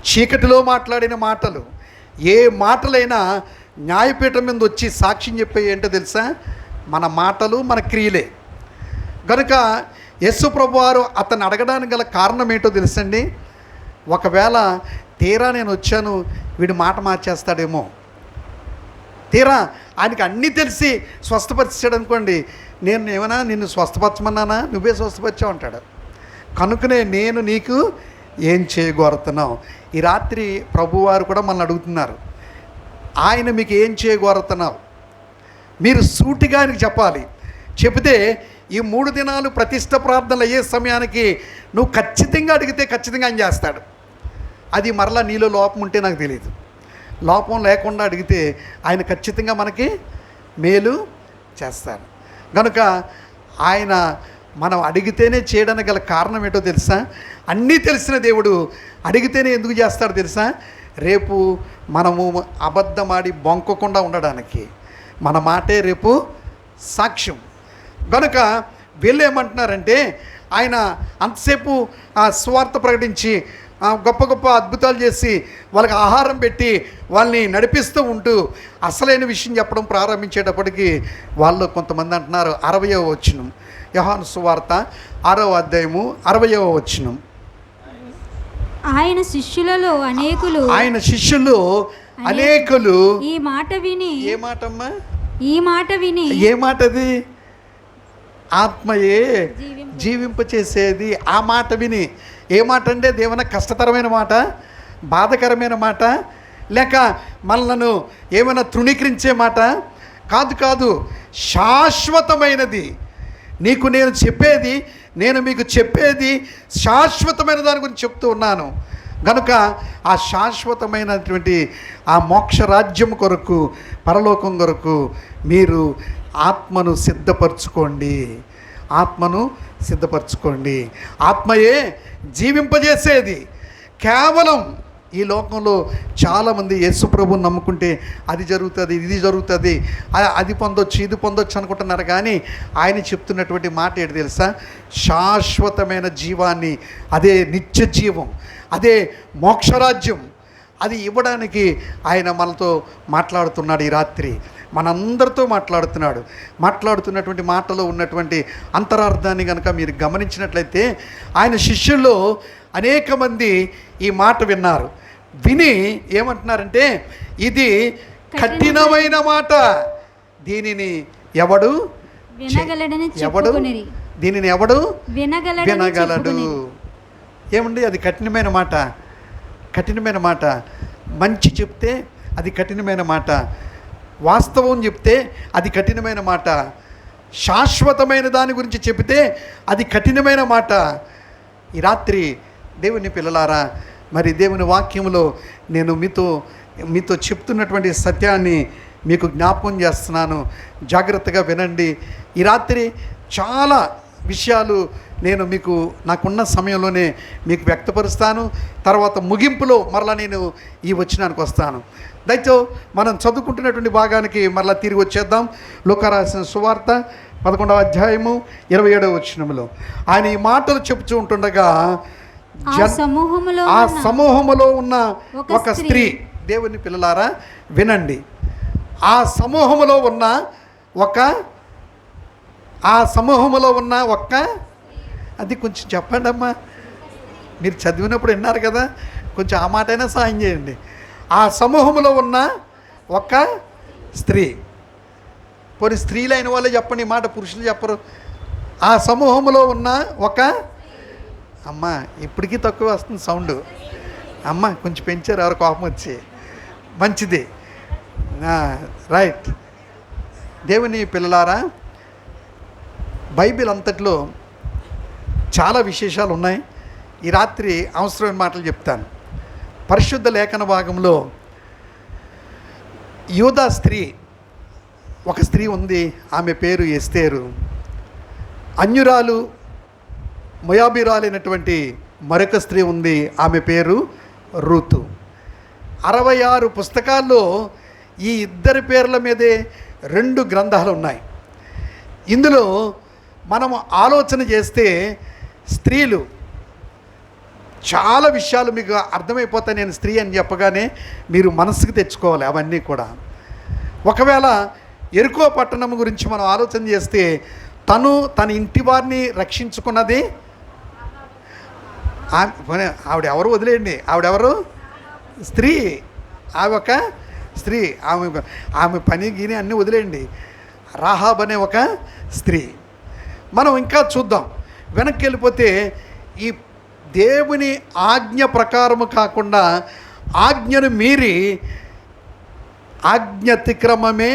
చీకటిలో మాట్లాడిన మాటలు, ఏ మాటలైనా న్యాయపీఠం మీద వచ్చి సాక్ష్యం చెప్పే ఏంటో తెలుసా? మన మాటలు, మన క్రియలే. కనుక యేసు ప్రభువారు అతను అడగడానికి గల కారణం ఏంటో తెలుసండి? ఒకవేళ తీరా నేను వచ్చాను వీడి మాట మార్చేస్తాడేమో, తీరా ఆయనకి అన్నీ తెలిసి స్వస్థపరిచాడు అనుకోండి, నేను ఏమైనా నిన్ను స్వస్థపరచమన్నానా? నువ్వే స్వస్థపరిచావు అంటాడు. కనుకనే నేను నీకు ఏం చేయగోరుతున్నావు? ఈ రాత్రి ప్రభువారు కూడా మనల్ని అడుగుతున్నారు, ఆయన మీకు ఏం చేయగోరుతున్నావు? మీరు సూటిగా ఆయనకి చెప్పాలి. చెబితే ఈ 3 దినాలు ప్రతిష్ట ప్రార్థనలు అయ్యే సమయానికి నువ్వు ఖచ్చితంగా అడిగితే ఖచ్చితంగా ఆయన చేస్తాడు. అది మరలా నీలో లోపం ఉంటే నాకు తెలియదు. లోపం లేకుండా అడిగితే ఆయన ఖచ్చితంగా మనకి మేలు చేస్తాడు. కనుక ఆయన మనం అడిగితేనే చేయడానికి గల కారణం ఏంటో తెలుసా? అన్నీ తెలిసిన దేవుడు అడిగితేనే ఎందుకు చేస్తాడు తెలుసా? రేపు మనము అబద్ధమాడి బొంకకుండా ఉండడానికి. మన మాటే రేపు సాక్ష్యం. కనుక వీళ్ళు ఏమంటున్నారంటే, ఆయన అంతసేపు ఆ స్వార్థ ప్రకటించి గొప్ప గొప్ప అద్భుతాలు చేసి వాళ్ళకి ఆహారం పెట్టి వాళ్ళని నడిపిస్తూ ఉంటూ అసలైన విషయం చెప్పడం ప్రారంభించేటప్పటికి వాళ్ళు కొంతమంది అంటున్నారు, 60వ వచనం, యోహాను సువార్త 6వ అధ్యాయము 60వ వచనం, ఆయన శిష్యులలో అనేకులు ఈ మాట విని. ఏ మాటమ్మా? ఈ మాట విని. ఏ మాట అది? ఆత్మయే జీవింపచేసేది. ఆ మాట విని. ఏ మాట అంటే దేవన కష్టతరమైన మాట, బాధకరమైన మాట, లేక మనలను ఏమైనా తృణీకరించే మాట కాదు. శాశ్వతమైనది. నేను మీకు చెప్పేది శాశ్వతమైన దాని గురించి చెప్తూ ఉన్నాను. కనుక ఆ శాశ్వతమైనటువంటి ఆ మోక్ష రాజ్యం కొరకు, పరలోకం కొరకు మీరు ఆత్మను సిద్ధపరచుకోండి. ఆత్మయే జీవింపజేసేది. కేవలం ఈ లోకంలో చాలామంది యేసు ప్రభువుని నమ్ముకుంటే అది జరుగుతుంది, ఇది జరుగుతుంది, అది పొందొచ్చు, ఇది పొందొచ్చు అనుకుంటున్నారు. కానీ ఆయన చెప్తున్నటువంటి మాట ఏంటి తెలుసా? శాశ్వతమైన జీవాన్ని, అదే నిత్య జీవం, అదే మోక్షరాజ్యం, అది ఇవ్వడానికి ఆయన మనతో మాట్లాడుతున్నాడు. ఈ రాత్రి మనందరితో మాట్లాడుతున్నటువంటి మాటలో ఉన్నటువంటి అంతరార్థాన్ని కనుక మీరు గమనించినట్లయితే, ఆయన శిష్యుల్లో అనేక మంది ఈ మాట విన్నారు. విని ఏమంటున్నారంటే, ఇది కఠినమైన మాట, దీనిని ఎవడు దీనిని ఎవడు వినగలడని వినగలడు. చెప్పుకొనిరి. ఏమండి, అది కఠినమైన మాట. కఠినమైన మాట. మంచి చెప్తే అది కఠినమైన మాట. వాస్తవం చెప్తే అది కఠినమైన మాట. శాశ్వతమైన దాని గురించి చెబితే అది కఠినమైన మాట. ఈ రాత్రి దేవుని పిల్లలారా, మరి దేవుని వాక్యంలో నేను మీతో చెప్తున్నటువంటి సత్యాన్ని మీకు జ్ఞాపకం చేస్తున్నాను. జాగ్రత్తగా వినండి. ఈ రాత్రి చాలా విషయాలు నేను మీకు నాకున్న సమయంలోనే మీకు వ్యక్తపరుస్తాను. తర్వాత ముగింపులో మరలా నేను ఈ వచనానికి వస్తాను. దయతో మనం చదువుకుంటున్నటువంటి భాగానికి మరలా తిరిగి వచ్చేద్దాం. లూకా రాసిన సువార్త 11వ అధ్యాయము 27వ వచనంలో ఆయన ఈ మాటలు చెప్తూ ఉంటుండగా ఆ సమూహములో ఉన్న ఒక స్త్రీ, దేవుని పిల్లలారా వినండి, ఆ సమూహములో ఉన్న ఒక్క అది కొంచెం చెప్పండి అమ్మా. మీరు చదివినప్పుడు విన్నారు కదా, కొంచెం ఆ మాట అయినా సాయం చేయండి. ఆ సమూహంలో ఉన్న ఒక స్త్రీ. పోనీ స్త్రీలైన వాళ్ళే చెప్పండి ఈ మాట, పురుషులు చెప్పరు. ఆ సమూహంలో ఉన్న ఒక అమ్మ, ఇప్పటికీ తక్కువ వస్తుంది సౌండ్. అమ్మ కొంచెం పెంచారు, ఎవరు కోపం వచ్చి. మంచిది, రైట్. దేవుని పిల్లలారా, బైబిల్ అంతట్లో చాలా విశేషాలు ఉన్నాయి. ఈ రాత్రి అవసరమైన మాటలు చెప్తాను. పరిశుద్ధ లేఖన భాగంలో యూదా స్త్రీ, ఒక స్త్రీ ఉంది, ఆమె పేరు ఎస్తేరు. అన్యురాలు మొయాబీరాలైనటువంటి మరొక స్త్రీ ఉంది, ఆమె పేరు రూతు. 66 పుస్తకాల్లో ఈ ఇద్దరి పేర్ల మీదే 2 గ్రంథాలు ఉన్నాయి. ఇందులో మనము ఆలోచన చేస్తే స్త్రీలు చాలా విషయాలు మీకు అర్థమైపోతాయి. నేను స్త్రీ అని చెప్పగానే మీరు మనసుకు తెచ్చుకోవాలి అవన్నీ కూడా. ఒకవేళ ఎరుకో పట్టణం గురించి మనం ఆలోచన చేస్తే తన ఇంటి వారిని రక్షించుకున్నది ఆవిడెవరు వదిలేయండి, ఆవిడెవరు? స్త్రీ. ఆమె ఒక స్త్రీ. ఆమె పని గిని అన్నీ వదిలేయండి. రాహాబ్ అనే ఒక స్త్రీ. మనం ఇంకా చూద్దాం, వెనక్కి వెళ్ళిపోతే ఈ దేవుని ఆజ్ఞ ప్రకారము కాకుండా ఆజ్ఞను మీరి, ఆజ్ఞ అతిక్రమమే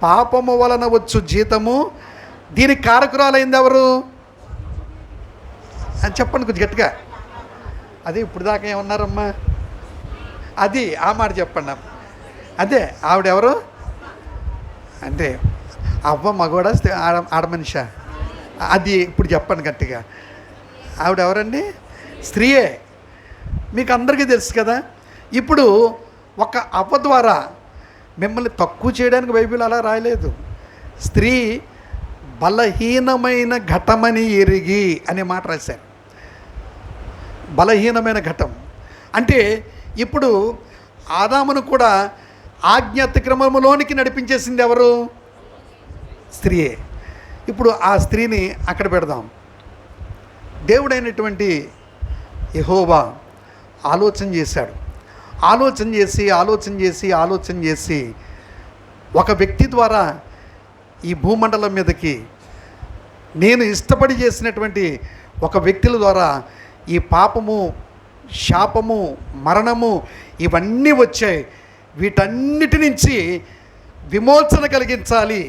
పాపము వలన వచ్చు జీతము, దీనికి కారకురాలైంది ఎవరు అని చెప్పండి కొంచెం గట్టిగా. అదే ఇప్పుడు దాకా ఏమన్నారమ్మా? అది ఆ మాట చెప్పండి. అదే ఆవిడెవరు అంటే అవ్వ మగవాడా ఆడమనిషా? అది ఇప్పుడు చెప్పండి గట్టిగా. ఆవిడెవరండి? స్త్రీయే. మీకు అందరికీ తెలుసు కదా. ఇప్పుడు ఒక అవ్వ ద్వారా మిమ్మల్ని తక్కువ చేయడానికి బైబిల్ అలా రాయలేదు. స్త్రీ బలహీనమైన ఘటమని ఎరిగి అనే మాట రాశారు. బలహీనమైన ఘటం అంటే ఇప్పుడు ఆదామును కూడా ఆజ్ఞ అతిక్రమములోనికి నడిపించేసింది ఎవరు? స్త్రీయే. ఇప్పుడు ఆ స్త్రీని అక్కడ పెడదాం. దేవుడైనటువంటి యెహోవా ఆలోచన చేశాడు. ఆలోచన చేసి ఒక వ్యక్తి ద్వారా ఈ భూమండలం మీదకి, నేను ఇష్టపడి చేసినటువంటి ఒక వ్యక్తుల ద్వారా ఈ పాపము, శాపము, మరణము ఇవన్నీ వచ్చాయి. వీటన్నిటి నుంచి విమోచన కలిగించాలి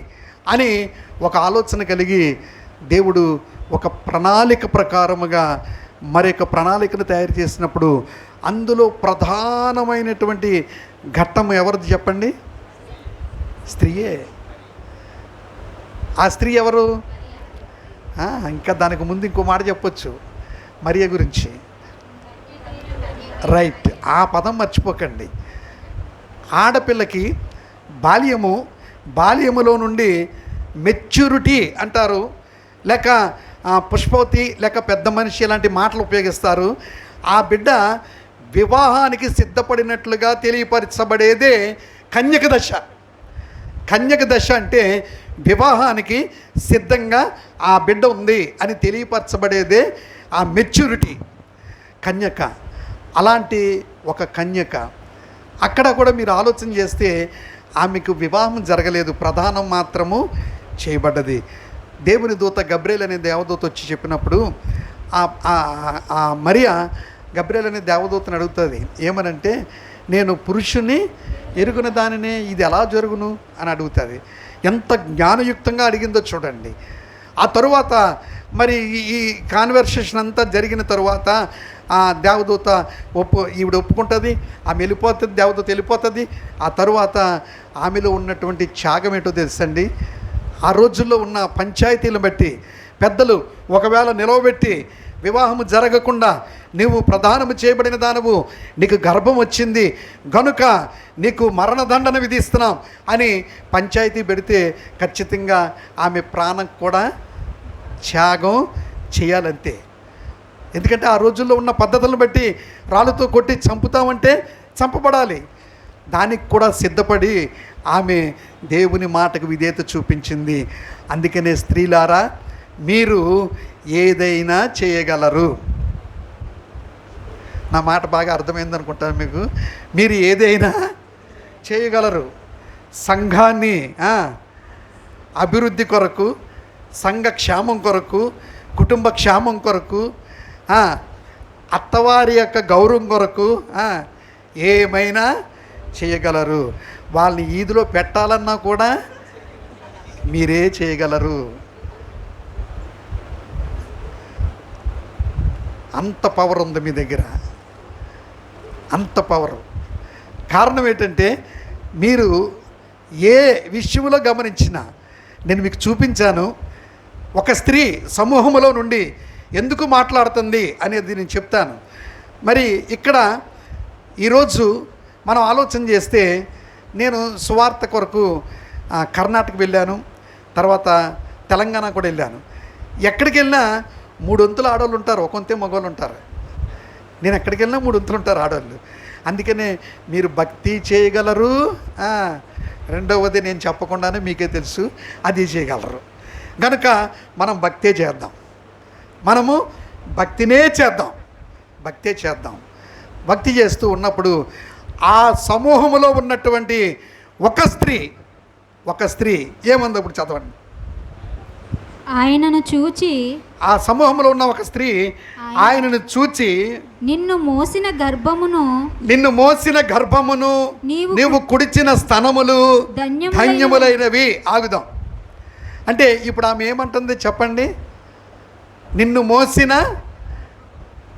అని ఒక ఆలోచన కలిగి దేవుడు ఒక ప్రణాళిక ప్రకారముగా మరొక ప్రణాళికను తయారు చేసినప్పుడు అందులో ప్రధానమైనటువంటి ఘట్టం ఎవరిది చెప్పండి? స్త్రీయే. ఆ స్త్రీ ఎవరు? ఇంకా దానికి ముందు ఇంకో మాట చెప్పొచ్చు, మరియ గురించి. రైట్, ఆ పదం మర్చిపోకండి. ఆడపిల్లకి బాల్యములో నుండి మెచ్యూరిటీ అంటారు, లేక పుష్పవతి, లేక పెద్ద మనిషి లాంటి మాటలు ఉపయోగిస్తారు. ఆ బిడ్డ వివాహానికి సిద్ధపడినట్లుగా తెలియపరచబడేదే కన్యక దశ. కన్యక దశ అంటే వివాహానికి సిద్ధంగా ఆ బిడ్డ ఉంది అని తెలియపరచబడేదే ఆ మెచ్యూరిటీ, కన్యక. అలాంటి ఒక కన్యక అక్కడ కూడా మీరు ఆలోచన చేస్తే ఆమెకు వివాహం జరగలేదు, ప్రధానం మాత్రము చేయబడ్డది. దేవుని దూత గబ్రియేల్ అనే దేవదూత వచ్చి చెప్పినప్పుడు ఆ మరియా గబ్రియేల్ అనే దేవదూతను అడుగుతుంది ఏమనంటే, నేను పురుషుని ఎరుగున దానినే ఇది ఎలా జరుగును అని అడుగుతుంది. ఎంత జ్ఞానయుక్తంగా అడిగిందో చూడండి. ఆ తరువాత మరి ఈ కాన్వర్సేషన్ అంతా జరిగిన తరువాత ఆ దేవదూత ఈవిడ ఒప్పుకుంటుంది, ఆమె వెళ్ళిపోతుంది, దేవదూత వెళ్ళిపోతుంది. ఆ తరువాత ఆమెలో ఉన్నటువంటి త్యాగం ఏంటో తెలుసండి. ఆ రోజుల్లో ఉన్న పంచాయతీలను బట్టి పెద్దలు ఒకవేళ నిలవబెట్టి వివాహము జరగకుండా నీవు ప్రదానము చేయబడిన దానవు, నీకు గర్భం వచ్చింది గనుక నీకు మరణదండన విధిస్తున్నాం అని పంచాయతీ పెడితే ఖచ్చితంగా ఆమె ప్రాణం కూడా త్యాగం చేయాలంతే. ఎందుకంటే ఆ రోజుల్లో ఉన్న పద్ధతులను బట్టి రాళ్ళతో కొట్టి చంపుతామంటే చంపబడాలి. దానికి కూడా సిద్ధపడి ఆమె దేవుని మాటకు విధేయత చూపించింది. అందుకనే స్త్రీలారా, మీరు ఏదైనా చేయగలరు. నా మాట బాగా అర్థమైంది అనుకుంటాను మీకు. మీరు ఏదైనా చేయగలరు. సంఘాన్ని అభివృద్ధి కొరకు, సంఘ క్షేమం కొరకు, కుటుంబ క్షేమం కొరకు, అత్తవారి యొక్క గౌరవం కొరకు ఏమైనా చేయగలరు. వాళ్ళని ఈదిలో పెట్టాలన్నా కూడా మీరే చేయగలరు. అంత పవర్ ఉంది మీ దగ్గర, అంత పవర్. కారణం ఏంటంటే మీరు ఏ విషయంలో గమనించినా నేను మీకు చూపించాను. ఒక స్త్రీ సమూహంలో నుండి ఎందుకు మాట్లాడుతుంది అనేది నేను చెప్తాను. మరి ఇక్కడ ఈరోజు మనం ఆలోచన చేస్తే, నేను సువార్త కొరకు కర్ణాటక వెళ్ళాను, తర్వాత తెలంగాణ కూడా వెళ్ళాను. ఎక్కడికి వెళ్ళినా 3 వంతులు ఆడవాళ్ళు ఉంటారు, 1 వంతే మగవాళ్ళు ఉంటారు. నేను ఎక్కడికి వెళ్ళినా 3 వంతులు ఉంటారు ఆడవాళ్ళు. అందుకనే మీరు భక్తి చేయగలరు. రెండవది నేను చెప్పకుండానే మీకే తెలుసు, అది చేయగలరు. కనుక మనం భక్తే చేద్దాం, మనము భక్తినే చేద్దాం, భక్తే చేద్దాం. భక్తి చేస్తూ ఉన్నప్పుడు ఆ సమూహంలో ఉన్నటువంటి ఒక స్త్రీ ఏముందో ఇప్పుడు చదవండి. ఆయనను చూచి, ఆ సమూహంలో ఉన్న ఒక స్త్రీ ఆయనను చూచి, నిన్ను మోసిన గర్భమును నీవు కుడిచిన స్తనములు ధన్యములైనవి. ఆగుదాం. అంటే ఇప్పుడు ఆమె ఏమంటుంది చెప్పండి? నిన్ను మోసిన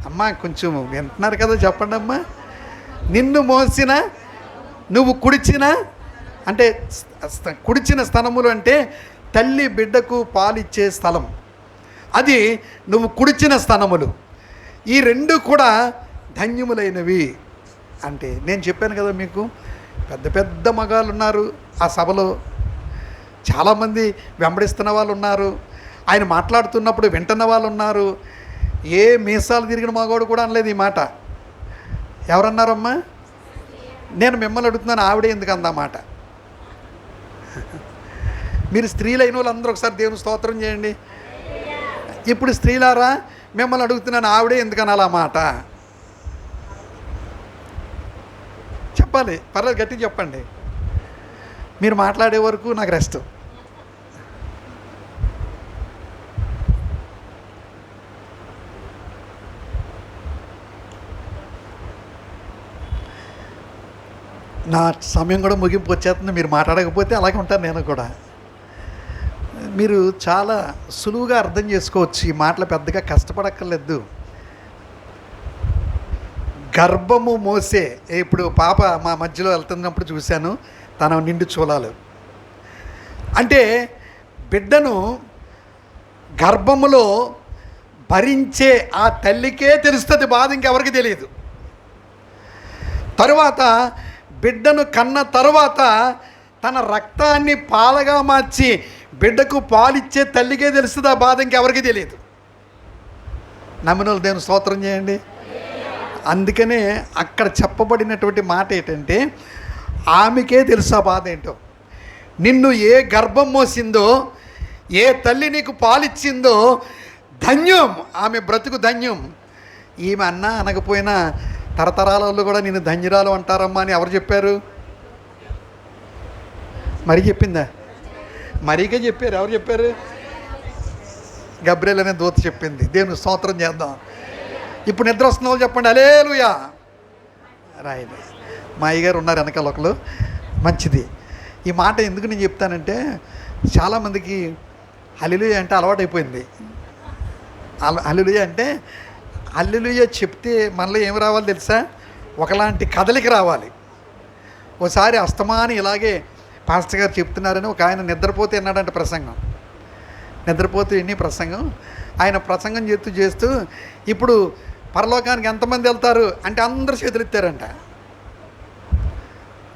అమ్మా, కొంచెం వింటున్నారు కదా, చెప్పండి అమ్మా. నిన్ను మోసిన, నువ్వు కుడిచిన, అంటే కుడిచిన స్తనములు అంటే తల్లి బిడ్డకు పాలిచ్చే స్థలం, అది నువ్వు కుడిచిన స్తనములు. ఈ 2 కూడా ధన్యములైనవి. అంటే నేను చెప్పాను కదా మీకు, పెద్ద పెద్ద మగాళ్ళు ఉన్నారు ఆ సభలో, చాలామంది వెంబడిస్తున్న వాళ్ళు ఉన్నారు, ఆయన మాట్లాడుతున్నప్పుడు వింటున్న వాళ్ళు ఉన్నారు. ఏ మీసాలు తిరిగిన మగవాడు కూడా అనలేదు ఈ మాట. ఎవరన్నారమ్మా? నేను మిమ్మల్ని అడుగుతున్నాను, ఆవిడే ఎందుకు అందమాట? మీరు స్త్రీలైన వాళ్ళందరూ ఒకసారి దేవుని స్తోత్రం చేయండి. ఇప్పుడు స్త్రీలారా, మిమ్మల్ని అడుగుతున్నాను, ఆవిడే ఎందుకు అనాలి ఆ మాట? చెప్పాలి, పర్లేదు, గట్టిగా చెప్పండి. మీరు మాట్లాడే వరకు నాకు రెస్ట్. నా సమయం కూడా ముగింపు వచ్చేస్తుంది. మీరు మాట్లాడకపోతే అలాగే ఉంటాను నేను కూడా. మీరు చాలా సులువుగా అర్థం చేసుకోవచ్చు, ఈ మాటలు పెద్దగా కష్టపడక్కర్లేదు. గర్భము మోసే, ఇప్పుడు పాప మా మధ్యలో వెళ్తున్నప్పుడు చూశాను, తన నిండు చూలాలు. అంటే బిడ్డను గర్భములో భరించే ఆ తల్లికే తెలుస్తుంది బాధ, ఇంకెవరికి తెలియదు. తరువాత బిడ్డను కన్న తరువాత తన రక్తాన్ని పాలగా మార్చి బిడ్డకు పాలిచ్చే తల్లికే తెలుస్తుంది ఆ బాధ, ఇంకెవరికి తెలియదు. నమ్మిన వాళ్ళు దేవుని స్తోత్రం చేయండి. అందుకనే అక్కడ చెప్పబడినటువంటి మాట ఏంటంటే, ఆమెకే తెలుసు ఆ బాధ ఏంటో. నిన్ను ఏ గర్భం మోసిందో, ఏ తల్లి నీకు పాలిచ్చిందో ధన్యం, ఆమె బ్రతుకు ధన్యం. ఈమె అన్నా అనకపోయినా తరతరాలలో కూడా నేను ధన్యురాలు అంటారమ్మా అని ఎవరు చెప్పారు? మరి చెప్పిందా? మరీగా చెప్పారు. ఎవరు చెప్పారు? గబ్రియెల్ అనే దూత చెప్పింది. దేవుని స్తోత్రం చేద్దాం. ఇప్పుడు నిద్ర వస్తున్న వాళ్ళు చెప్పండి హల్లెలూయా. రాయండి. మా అయ్యగారు ఉన్నారు వెనకాల ఒకరు. మంచిది. ఈ మాట ఎందుకు నేను చెప్తానంటే చాలామందికి హల్లెలూయా అంటే అలవాటైపోయింది. హల్లెలూయా అంటే హల్లెలూయా చెప్తే మనలో ఏమి రావాలి తెలుసా? ఒకలాంటి కదలిక రావాలి. ఓసారి అస్తమాని ఇలాగే పాస్టర్ గారు చెప్తున్నారని ఒక ఆయన నిద్రపోతే విన్నాడంట ప్రసంగం. నిద్రపోతూ విని ప్రసంగం, ఆయన ప్రసంగం చేస్తూ ఇప్పుడు పరలోకానికి ఎంతమంది వెళ్తారు అంటే అందరూ చేతులు ఎత్తారంట.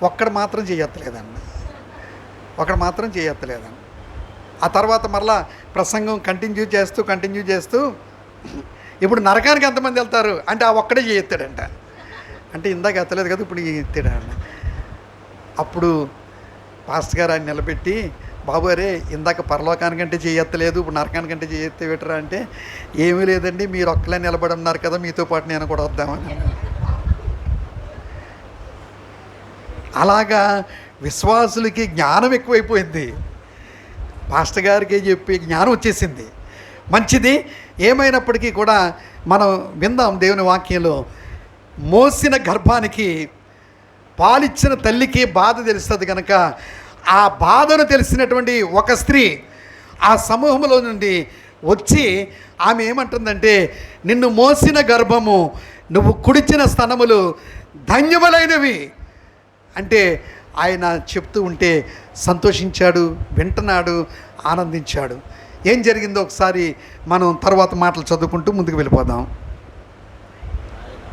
ఒక్కడు మాత్రం చేయత్తలేదండి. ఆ తర్వాత మరలా ప్రసంగం కంటిన్యూ చేస్తూ ఇప్పుడు నరకానికి ఎంతమంది వెళ్తారు అంటే ఆ ఒక్కడే చేయెత్తాడంట. అంటే ఇందాక ఎత్తలేదు కదా, ఇప్పుడు ఎత్తాడంట. అప్పుడు పాస్టర్ గారు ఆయన నిలబెట్టి, బాబు అరే ఇందాక పరలోకానికంటే చేయెత్తలేదు, ఇప్పుడు నరకానికంటే చేయెత్తే పెట్టరా అంటే, ఏమీ లేదండి మీరు ఒక్కలే నిలబడి ఉన్నారు కదా, మీతో పాటు నేను కూడా వద్దామని. అలాగా విశ్వాసులకి జ్ఞానం ఎక్కువైపోయింది. పాస్టర్ గారికి చెప్పి జ్ఞానం వచ్చేసింది. మంచిది. ఏమైనప్పటికీ కూడా మనం విందాం దేవుని వాక్యంలో. మోసిన గర్భానికి పాలిచ్చిన తల్లికి బాధ తెలుస్తుంది కనుక ఆ బాధను తెలిసినటువంటి ఒక స్త్రీ ఆ సమూహంలో నుండి వచ్చి ఆమె ఏమంటుందంటే, నిన్ను మోసిన గర్భము నువ్వు కుడిచిన స్తనములు ధన్యములైనవి అంటే ఆయన చెప్తూ ఉంటే సంతోషించాడు, వింటున్నాడు, ఆనందించాడు. ఏం జరిగిందో ఒకసారి మనం తర్వాత మాటలు చదువుకుంటూ ముందుకు వెళ్ళిపోదాం.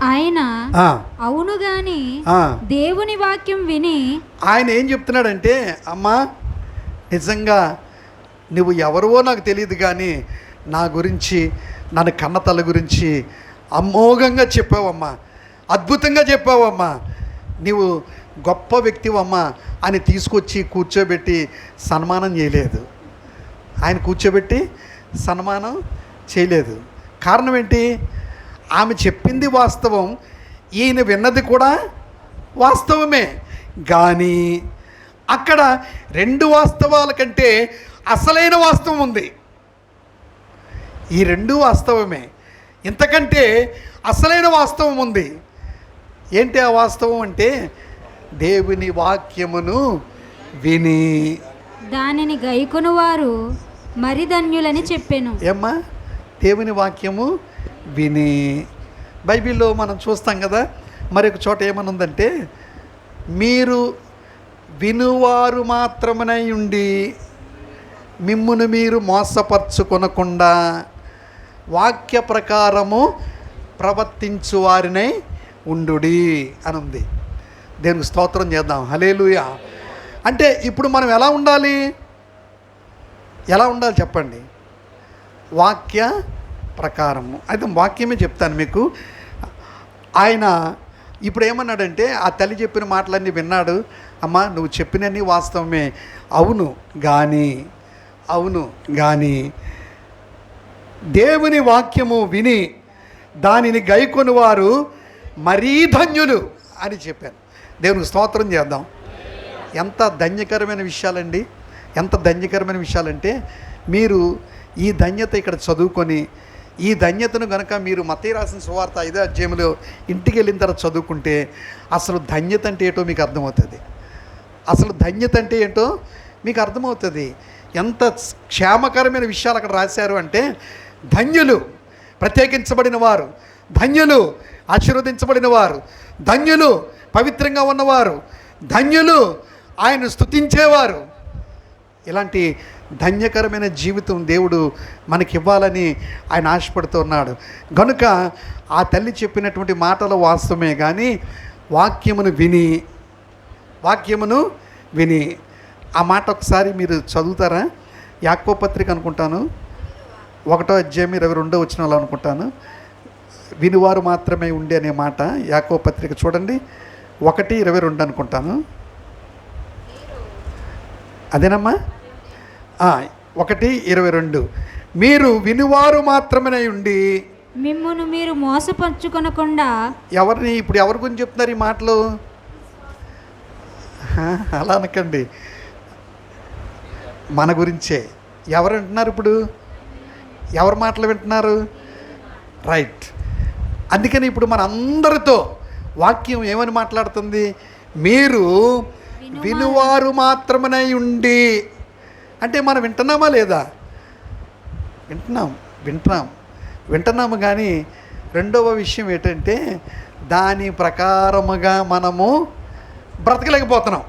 ఆయన అవును గాని దేవుని వాక్యం విని ఆయన ఏం చెప్తున్నాడంటే, అమ్మా నిజంగా నువ్వు ఎవరివో నాకు తెలియదు కానీ నా గురించి, నన్ను కన్న తల్లి గురించి అమోఘంగా చెప్పావమ్మా, అద్భుతంగా చెప్పావమ్మా, నీవు గొప్ప వ్యక్తివమ్మా అని తీసుకొచ్చి కూర్చోబెట్టి సన్మానం చేయలేదు. ఆయన కూర్చోబెట్టి సన్మానం చేయలేదు. కారణం ఏంటి? ఆమె చెప్పింది వాస్తవం, ఈయన విన్నది కూడా వాస్తవమే. కానీ అక్కడ రెండు వాస్తవాల కంటే అసలైన వాస్తవం ఉంది. ఈ రెండు వాస్తవమే, ఇంతకంటే అసలైన వాస్తవం ఉంది. ఏంటి ఆ వాస్తవం అంటే, దేవుని వాక్యమును విని దానిని గైకొను వారు మరి ధన్యులని చెప్పాను. ఏమ్మా? దేవుని వాక్యము విని. బైబిల్లో మనం చూస్తాం కదా, మరి ఒక చోట ఏమనుందంటే, మీరు వినువారు మాత్రమనై ఉండి మిమ్మును మీరు మోసపరుచుకొనకుండా వాక్య ప్రకారము ప్రవర్తించు వారినై ఉండుడి అని ఉంది. దేవునికి స్తోత్రం చేద్దాం. హల్లెలూయా. అంటే ఇప్పుడు మనం ఎలా ఉండాలి చెప్పండి? వాక్య ప్రకారము. అయితే వాక్యమే చెప్తాను మీకు. ఆయన ఇప్పుడు ఏమన్నాడంటే, ఆ తల్లి చెప్పిన మాటలన్నీ విన్నాడు. అమ్మా నువ్వు చెప్పినన్నీ వాస్తవమే, అవును కానీ దేవుని వాక్యము విని దానిని గైకొని వారు మరీ ధన్యులు అని చెప్పాను. దేవునికి స్తోత్రం చేద్దాం. ఎంత ధన్యకరమైన విషయాలండి, ఎంత ధన్యకరమైన విషయాలంటే, మీరు ఈ ధన్యత ఇక్కడ చదువుకొని, ఈ ధన్యతను కనుక మీరు మత్తయి రాసిన సువార్త 5వ అధ్యాయంలో ఇంటికి వెళ్ళిన తర్వాత చదువుకుంటే అసలు ధన్యత అంటే ఏంటో మీకు అర్థమవుతుంది. మీకు అర్థమవుతుంది. ఎంత క్షేమకరమైన విషయాలు అక్కడ రాశారు అంటే, ధన్యులు ప్రత్యేకించబడిన వారు, ధన్యులు ఆశీర్వదించబడిన వారు, ధన్యులు పవిత్రంగా ఉన్నవారు, ధన్యులు ఆయన స్తుతించేవారు. ఇలాంటి ధన్యకరమైన జీవితం దేవుడు మనకి ఇవ్వాలని ఆయన ఆశపడుతున్నాడు. కనుక ఆ తల్లి చెప్పినటువంటి మాటలు వాస్తవమే, కానీ వాక్యమును విని ఆ మాట ఒకసారి మీరు చదువుతారా? యాకోబు పత్రిక అనుకుంటాను, 1వ అధ్యాయం 22వ వచనంలో అనుకుంటాను, వినువారు మాత్రమే ఉండి అనే మాట. యాకోబు పత్రిక చూడండి, 1:22 అనుకుంటాను. అదేనమ్మా? 1:22. మీరు వినువారు మాత్రమే ఉండి మిమ్మును మీరు మోసపరుచుకొనకుండా. ఇప్పుడు ఎవరి గురించి చెప్తున్నారు ఈ మాటలు? అలా అనకండి, మన గురించే. ఎవరు అంటున్నారు ఇప్పుడు? ఎవరి మాటలు వింటున్నారు? రైట్. అందుకని ఇప్పుడు మన అందరితో వాక్యం ఏమని మాట్లాడుతుంది? మీరు వినువారు మాత్రమే ఉండి. అంటే మనం వింటున్నామా లేదా? వింటున్నాము కానీ రెండవ విషయం ఏంటంటే దాని ప్రకారముగా మనము బ్రతకలేకపోతున్నాం.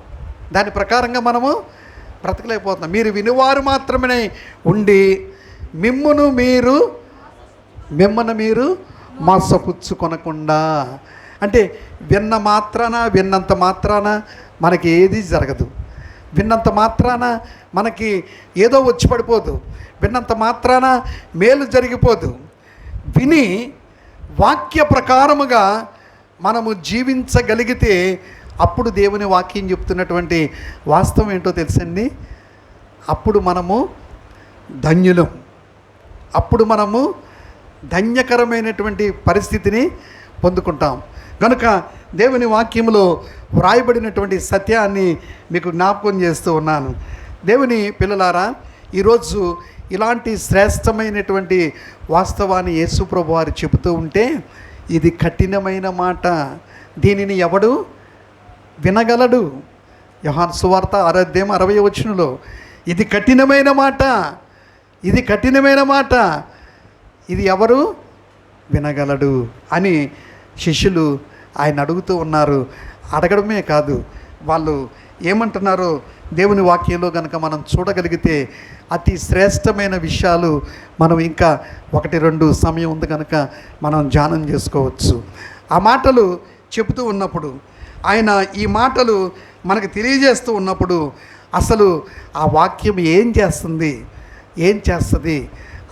మీరు వినువారు మాత్రమే ఉండి మిమ్మల్ని మీరు మోసపుచ్చుకొనకుండా. అంటే విన్నంత మాత్రాన మనకి ఏది జరగదు. విన్నంత మాత్రాన మనకి ఏదో వచ్చి పడిపోదు. విన్నంత మాత్రాన మేలు జరిగిపోదు. విని వాక్య ప్రకారముగా మనము జీవించగలిగితే అప్పుడు దేవుని వాక్యం చెప్తున్నటువంటి వాస్తవం ఏంటో తెలుసండి. అప్పుడు మనము ధన్యులం. అప్పుడు మనము ధన్యకరమైనటువంటి పరిస్థితిని పొందుకుంటాం. కనుక దేవుని వాక్యములో వ్రాయబడినటువంటి సత్యాన్ని మీకు జ్ఞాపకం చేస్తూ ఉన్నాను. దేవుని పిల్లలారా, ఈరోజు ఇలాంటి శ్రేష్టమైనటువంటి వాస్తవాన్ని యేసు ప్రభు వారు చెబుతూ ఉంటే ఇది కఠినమైన మాట, దీనిని ఎవడు వినగలడు? యోహాను సువార్త 6:60 ఇది కఠినమైన మాట, ఇది ఎవరు వినగలడు అని శిష్యులు ఆయన అడుగుతూ ఉన్నారు. అడగడమే కాదు, వాళ్ళు ఏమంటున్నారో దేవుని వాక్యంలో కనుక మనం చూడగలిగితే అతి శ్రేష్టమైన విషయాలు మనం ఇంకా 1-2 సమయం ఉంది కనుక మనం ధ్యానం చేసుకోవచ్చు. ఆ మాటలు చెబుతూ ఉన్నప్పుడు, ఆయన ఈ మాటలు మనకు తెలియజేస్తూ ఉన్నప్పుడు అసలు ఆ వాక్యం ఏం చేస్తుంది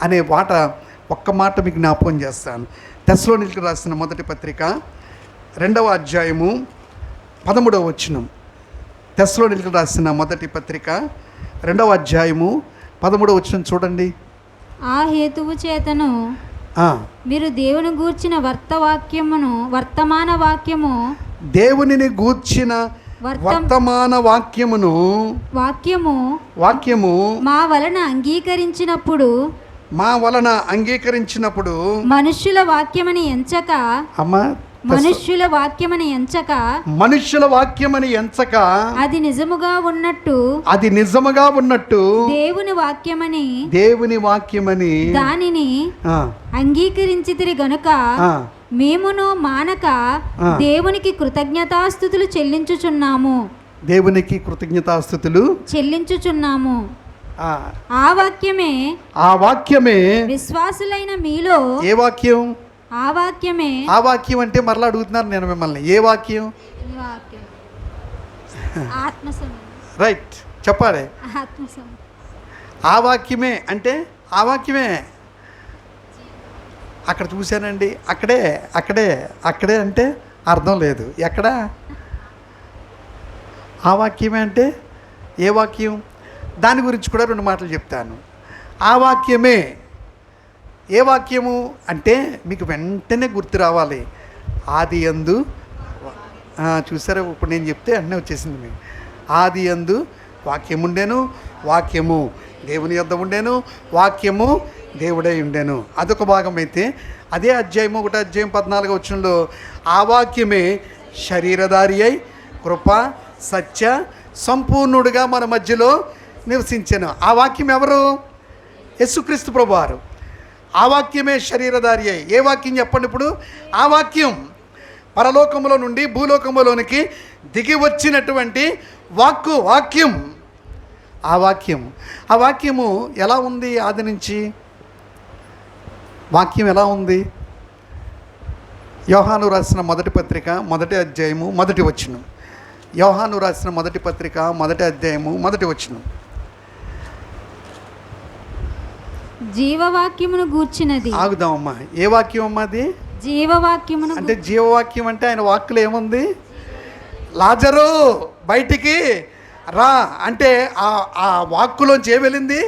అనే ఒక్క మాట మీకు జ్ఞాపకం చేస్తాను. తెస్సలోనికీయులకు రాసిన మొదటి పత్రిక 2వ అధ్యాయము 13వ వచనం. తెస్సలోనికీయులకు రాసిన మొదటి పత్రిక 2వ అధ్యాయము 13వ వచనం చూడండి. ఆ హేతువు చేతను మీరు దేవుని గూర్చిన వర్తమాన వాక్యము దేవునిని గూర్చిన వర్తమాన వాక్యము మా వలన అంగీకరించినప్పుడు మనుష్యుల వాక్యమని ఎంచక అది నిజముగా ఉన్నట్టు దేవుని వాక్యమని దానిని అంగీకరించితిరి గనుక మేమును మానక దేవునికి కృతజ్ఞతాస్తుతులు చెల్లించుచున్నాము. ఆ వాక్యమే విశ్వాసులైన మీలో. ఏ వాక్యం? ఆ వాక్యం అంటే మరలా అడుగుతున్నారు నేను మిమ్మల్ని. ఏ వాక్యం? రైట్, చెప్పాలి. ఆ వాక్యమే అంటే ఆ వాక్యమే. అక్కడ చూశానండి, అక్కడే అంటే అర్థం లేదు. ఎక్కడ? ఆ వాక్యమే అంటే ఏ వాక్యం? దాని గురించి కూడా 2 మాటలు చెప్తాను. ఆ వాక్యమే ఏ వాక్యము అంటే మీకు వెంటనే గుర్తు రావాలి. ఆదియందు, చూసారా, ఇప్పుడు నేను చెప్తే వెంటనే వచ్చేసింది మీకు. ఆదియందు వాక్యముండెను, వాక్యము దేవుని యొద్ద ఉండెను, వాక్యము దేవుడై ఉండెను. అదొక భాగం అయితే, అదే అధ్యాయము 1 అధ్యాయం 14వ వచనంలో ఆ వాక్యమే శరీరధారి అయి కృప సత్య సంపూర్ణుడిగా మన మధ్యలో నివసించెను. ఆ వాక్యం ఎవరు? యేసుక్రీస్తు ప్రభువారు. ఆ వాక్యమే శరీరధారి అయి. ఏ వాక్యం చెప్పండి ఇప్పుడు? ఆ వాక్యం పరలోకములో నుండి భూలోకములోనికి దిగి వచ్చినటువంటి వాక్యం. ఆ వాక్యము ఎలా ఉంది? ఆది నుంచి వాక్యం ఎలా ఉంది? యోహాను రాసిన మొదటి పత్రిక 1వ అధ్యాయము 1వ వచనం. యోహాను రాసిన మొదటి పత్రిక 1వ అధ్యాయము 1వ వచనం. జీవవాక్యమును గూర్చినది. ఆగుదామమ్మా. ఏ వాక్యం అమ్మా అది? జీవవాక్యమును. అంటే జీవవాక్యం అంటే ఆయన వాక్కులో ఏముంది? లాజరు బయటికి రా అంటే ఆ వాక్కులోంచి ఏం వెళ్ళింది?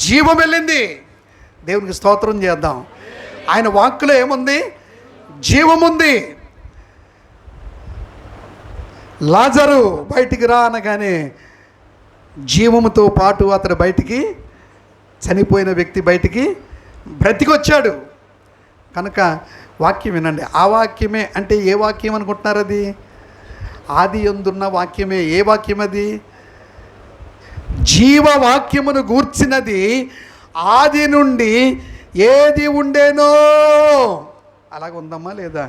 జీవం వెళ్ళింది. దేవునికి స్తోత్రం చేద్దాం. ఆయన వాక్కులో ఏముంది? జీవముంది. లాజరు బయటికి రా అనగానే జీవముతో పాటు అతడు బయటికి, చనిపోయిన వ్యక్తి బయటికి బ్రతికొచ్చాడు. కనుక వాక్యం వినండి. ఆ వాక్యమే అంటే ఏ వాక్యం అనుకుంటున్నారు? అది ఆది యందున్న వాక్యమే. ఏ వాక్యం అది? జీవవాక్యమును గూర్చినది ఆది నుండి ఏది ఉండేనో. అలాగ ఉందమ్మా లేదా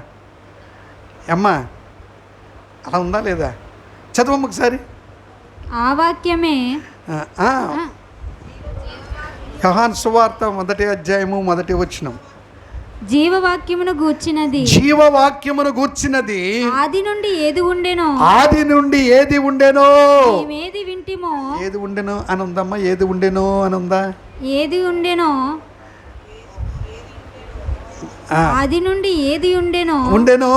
అమ్మా? అలా ఉందా లేదా? చదవమ్మ ఒకసారి. ఆ వాక్యమే యోహాను సువార్త 1వ అధ్యాయము 1వ వచనం. జీవవాక్యమును గూర్చినది, జీవవాక్యమును గూర్చినది ఆది నుండి ఏది ఉండెనో, ఆది నుండి ఏది ఉండెనో. మేమేది వింటిమో. ఏది ఉండెనో అని ఉందమ్మా? ఏది ఉండెనో అని ఉందా? ఏది ఉండెనో, ఆది నుండి ఏది ఉండెనో. ఉండెనో.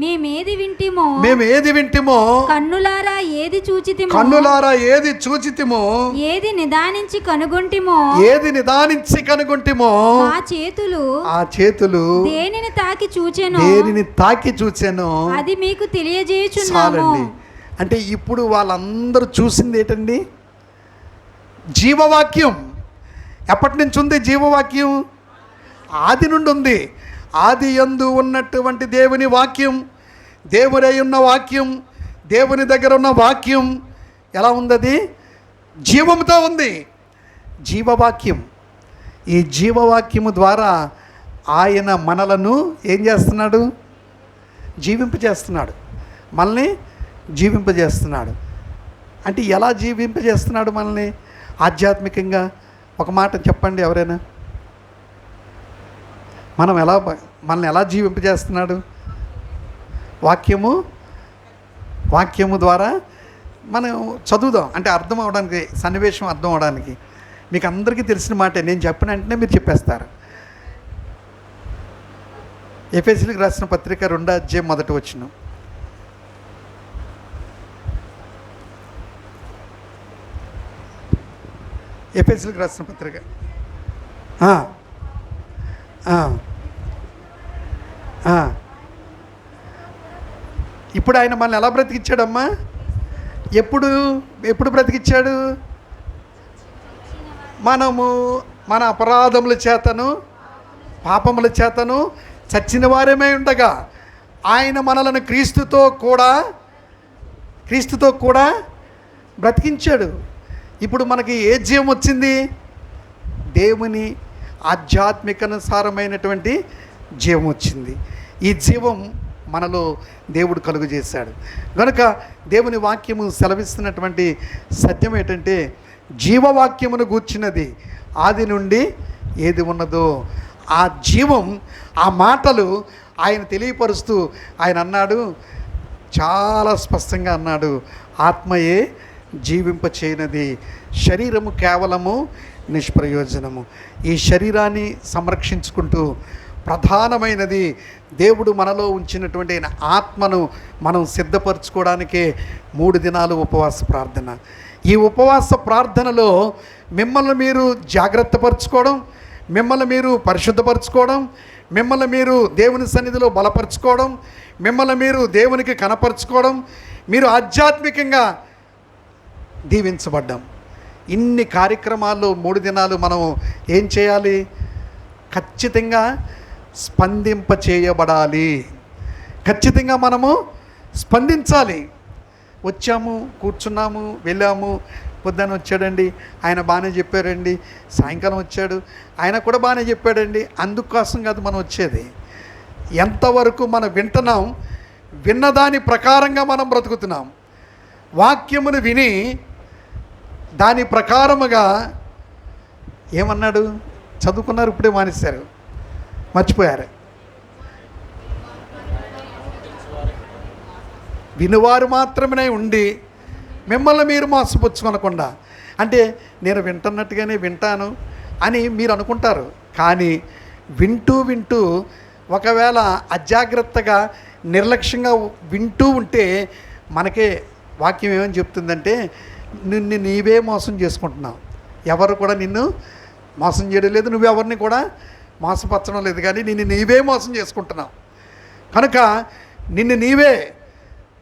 మేమేది వింటిమో. మేము ఏది వింటిమో. కన్నులారా ఏది చూచితిమో. కన్నులారా ఏది చూచితిమో. ఏది నిదానించి కనుగొంటిమో. ఏది నిదానించి కనుగొంటిమో. ఆ చేతులు దేనిని తాకి చూచెనో అది మీకు తెలియజేయుచున్నాము. చాలండి. అంటే ఇప్పుడు వాళ్ళందరూ చూసింది ఏంటండి? జీవవాక్యం. ఎప్పటి నుంచి ఉంది జీవవాక్యం? ఆది నుండి ఉంది. ఆది యందు ఉన్నటువంటి దేవుని వాక్యం, దేవుడై ఉన్న వాక్యం, దేవుని దగ్గర ఉన్న వాక్యం ఎలా ఉంది? అది జీవంతో ఉంది. జీవవాక్యం. ఈ జీవవాక్యము ద్వారా ఆయన మనలను ఏం చేస్తున్నాడు? జీవింపజేస్తున్నాడు. మనల్ని జీవింపజేస్తున్నాడు. అంటే ఎలా జీవింపజేస్తున్నాడు మనల్ని? ఆధ్యాత్మికంగా ఒక మాట చెప్పండి ఎవరైనా. మనల్ని ఎలా జీవింపజేస్తున్నాడు? వాక్యము ద్వారా. మనం చదువుదాం అంటే అర్థం అవడానికి, సన్నివేశం అర్థం అవడానికి. మీకు అందరికీ తెలిసిన మాటే, నేను చెప్పిన వెంటనే మీరు చెప్పేస్తారు. ఎఫెసీయులకు రాసిన పత్రిక 2వ అధ్యాయం 1వ వచనం. ఎఫెసీయులకు రాసిన పత్రిక ఇప్పుడు ఆయన మనల్ని ఎలా బ్రతికిచ్చాడమ్మా? ఎప్పుడు బ్రతికిచ్చాడు? మనము మన అపరాధముల చేతను పాపముల చేతను చచ్చిన వారేమై ఉండగా ఆయన మనలను క్రీస్తుతో కూడా బ్రతికించాడు. ఇప్పుడు మనకి ఏ జీవం వచ్చింది? దేవుని ఆధ్యాత్మికానుసారమైనటువంటి జీవం వచ్చింది. ఈ జీవం మనలో దేవుడు కలుగు చేశాడు. కనుక దేవుని వాక్యము సెలవిస్తున్నటువంటి సత్యం ఏంటంటే, జీవవాక్యమును గూర్చినది ఆది నుండి ఏది ఉన్నదో. ఆ జీవం, ఆ మాటలు ఆయన తెలియపరుస్తూ ఆయన అన్నాడు, చాలా స్పష్టంగా అన్నాడు, ఆత్మయే జీవింపచేయనది, శరీరము కేవలము నిష్ప్రయోజనము. ఈ శరీరాన్ని సంరక్షించుకుంటూ ప్రధానమైనది దేవుడు మనలో ఉంచినటువంటి ఆత్మను మనం సిద్ధపరచుకోవడానికే 3 దినాలు ఉపవాస ప్రార్థన. ఈ ఉపవాస ప్రార్థనలో మిమ్మల్ని మీరు జాగ్రత్తపరచుకోవడం, మిమ్మల్ని మీరు పరిశుద్ధపరచుకోవడం, మిమ్మల్ని మీరు దేవుని సన్నిధిలో బలపరచుకోవడం, మిమ్మల్ని మీరు దేవునికి కనపరుచుకోవడం, మీరు ఆధ్యాత్మికంగా దీవించబడ్డాం. ఇన్ని కార్యక్రమాల్లో 3 దినాలు మనం ఏం చేయాలి? ఖచ్చితంగా స్పందింపచేయబడాలి. ఖచ్చితంగా మనము స్పందించాలి. వచ్చాము, కూర్చున్నాము, వెళ్ళాము. పొద్దున వచ్చాడండి, ఆయన బాగానే చెప్పారండి. సాయంకాలం వచ్చాడు, ఆయన కూడా బాగానే చెప్పాడండి. అందుకోసం కాదు మనం వచ్చేది. ఎంతవరకు మనం వింటున్నాం, విన్నదాని ప్రకారంగా మనం బ్రతుకుతున్నాం. వాక్యమును విని దాని ప్రకారముగా ఏమన్నాడు? చదువుకున్నారు, ఇప్పుడే మానేశారు, మర్చిపోయారు. వినువారు మాత్రమే ఉండి మిమ్మల్ని మీరు మోసపుచ్చుకొనకుండా. అంటే నేను వింటున్నట్టుగానే వింటాను అని మీరు అనుకుంటారు. కానీ వింటూ ఒకవేళ అజాగ్రత్తగా నిర్లక్ష్యంగా వింటూ ఉంటే మనకే వాక్యం ఏమని చెప్తుందంటే, నిన్ను నీవే మోసం చేసుకుంటున్నావు. ఎవరు కూడా నిన్ను మోసం చేయడం లేదు, నువ్వెవరిని కూడా మోసపరచడం లేదు, కానీ నిన్ను నీవే మోసం చేసుకుంటున్నావు. కనుక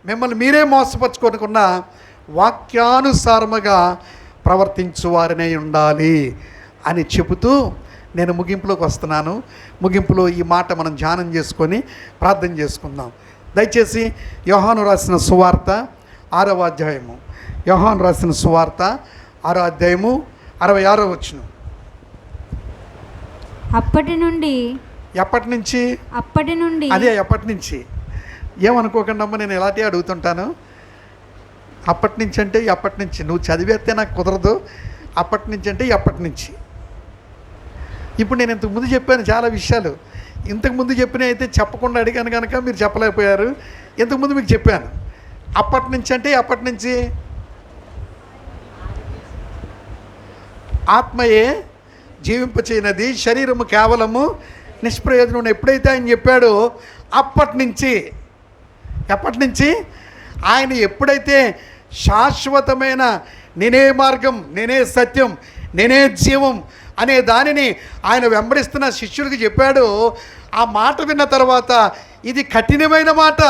మిమ్మల్ని మీరే మోసపరచుకోకుండా వాక్యానుసారముగా ప్రవర్తించువారనే ఉండాలి అని చెబుతూ నేను ముగింపులోకి వస్తున్నాను. ముగింపులో ఈ మాట మనం ధ్యానం చేసుకొని ప్రార్థన చేసుకుందాం. దయచేసి యోహాను రాసిన సువార్త 6వ అధ్యాయము, యోహాను రాసిన సువార్త 6వ అధ్యాయము 66వ వచనం. అప్పటి నుండి అదే ఎప్పటి నుంచి ఏమనుకోకుండా అమ్మ, నేను ఎలాంటి అడుగుతుంటాను. అప్పటి నుంచి అంటే ఎప్పటి నుంచి, నువ్వు చదివేస్తే నాకు కుదరదు. అప్పటి నుంచి అంటే ఎప్పటి నుంచి. ఇప్పుడు నేను ఇంతకుముందు చెప్పాను చాలా విషయాలు. ఇంతకుముందు చెప్పినవి అయితే చెప్పకుండా అడిగాను కనుక మీరు చెప్పలేకపోయారు. ఇంతకుముందు మీకు చెప్పాను. అప్పటి నుంచి అంటే ఎప్పటి నుంచి? ఆత్మయే జీవింపచేయనది, శరీరము కేవలము నిష్ప్రయోజనం. ఎప్పుడైతే ఆయన చెప్పాడో అప్పటి నుంచి, ఎప్పటి నుంచి ఆయన ఎప్పుడైతే శాశ్వతమైన నేనే మార్గం, నేనే సత్యం, నేనే జీవం అనే దానిని ఆయన వెంబడిస్తున్న శిష్యుడికి చెప్పాడో, ఆ మాట విన్న తర్వాత ఇది కఠినమైన మాట,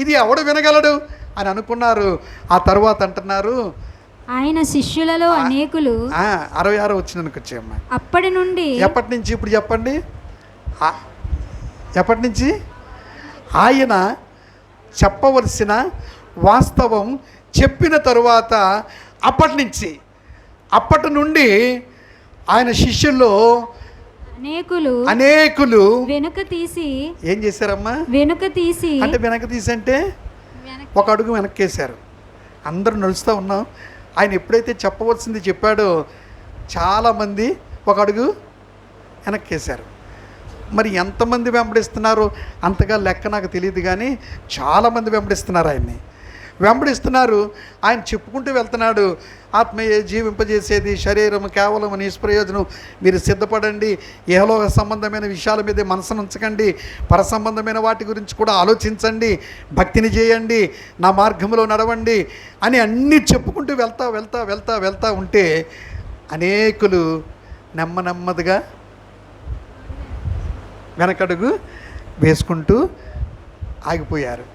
ఇది ఎవడు వినగలడు అని అనుకున్నారు. ఆ తర్వాత అంటున్నారు, ఆయన శిష్యులలో అనేకులు 66 వచ్చినందుకు వచ్చాయమ్మా. అప్పటి నుండి, ఎప్పటి నుంచి? ఇప్పుడు చెప్పండి. ఎప్పటి నుంచి? ఆయన చెప్పవలసిన వాస్తవం చెప్పిన తరువాత అప్పటి నుండి ఆయన శిష్యుల్లో అనేకులు వెనుక తీసి ఏం చేశారమ్మా? వెనుక తీసి అంటే ఒక అడుగు వెనక్కేశారు. అందరూ నడుస్తూ ఉన్నాం. ఆయన ఎప్పుడైతే చెప్పవలసింది చెప్పాడో చాలామంది ఒక అడుగు వెనక్కేశారు. మరి ఎంతమంది వెంబడిస్తున్నారు అంతగా లెక్క నాకు తెలియదు, కానీ చాలామంది వెంబడిస్తున్నారు. వెంబడిస్తున్నారు. ఆయన చెప్పుకుంటూ వెళ్తున్నాడు, ఆత్మయే జీవింపజేసేది, శరీరం కేవలం నిష్ప్రయోజనం. మీరు సిద్ధపడండి, ఏహలోక సంబంధమైన విషయాల మీదే మనసును ఉంచకండి, పర సంబంధమైన వాటి గురించి కూడా ఆలోచించండి, భక్తిని చేయండి, నా మార్గంలో నడవండి అని అన్నీ చెప్పుకుంటూ వెళ్తా ఉంటే అనేకులు నెమ్మదిగా వెనకడుగు వేసుకుంటూ ఆగిపోయారు.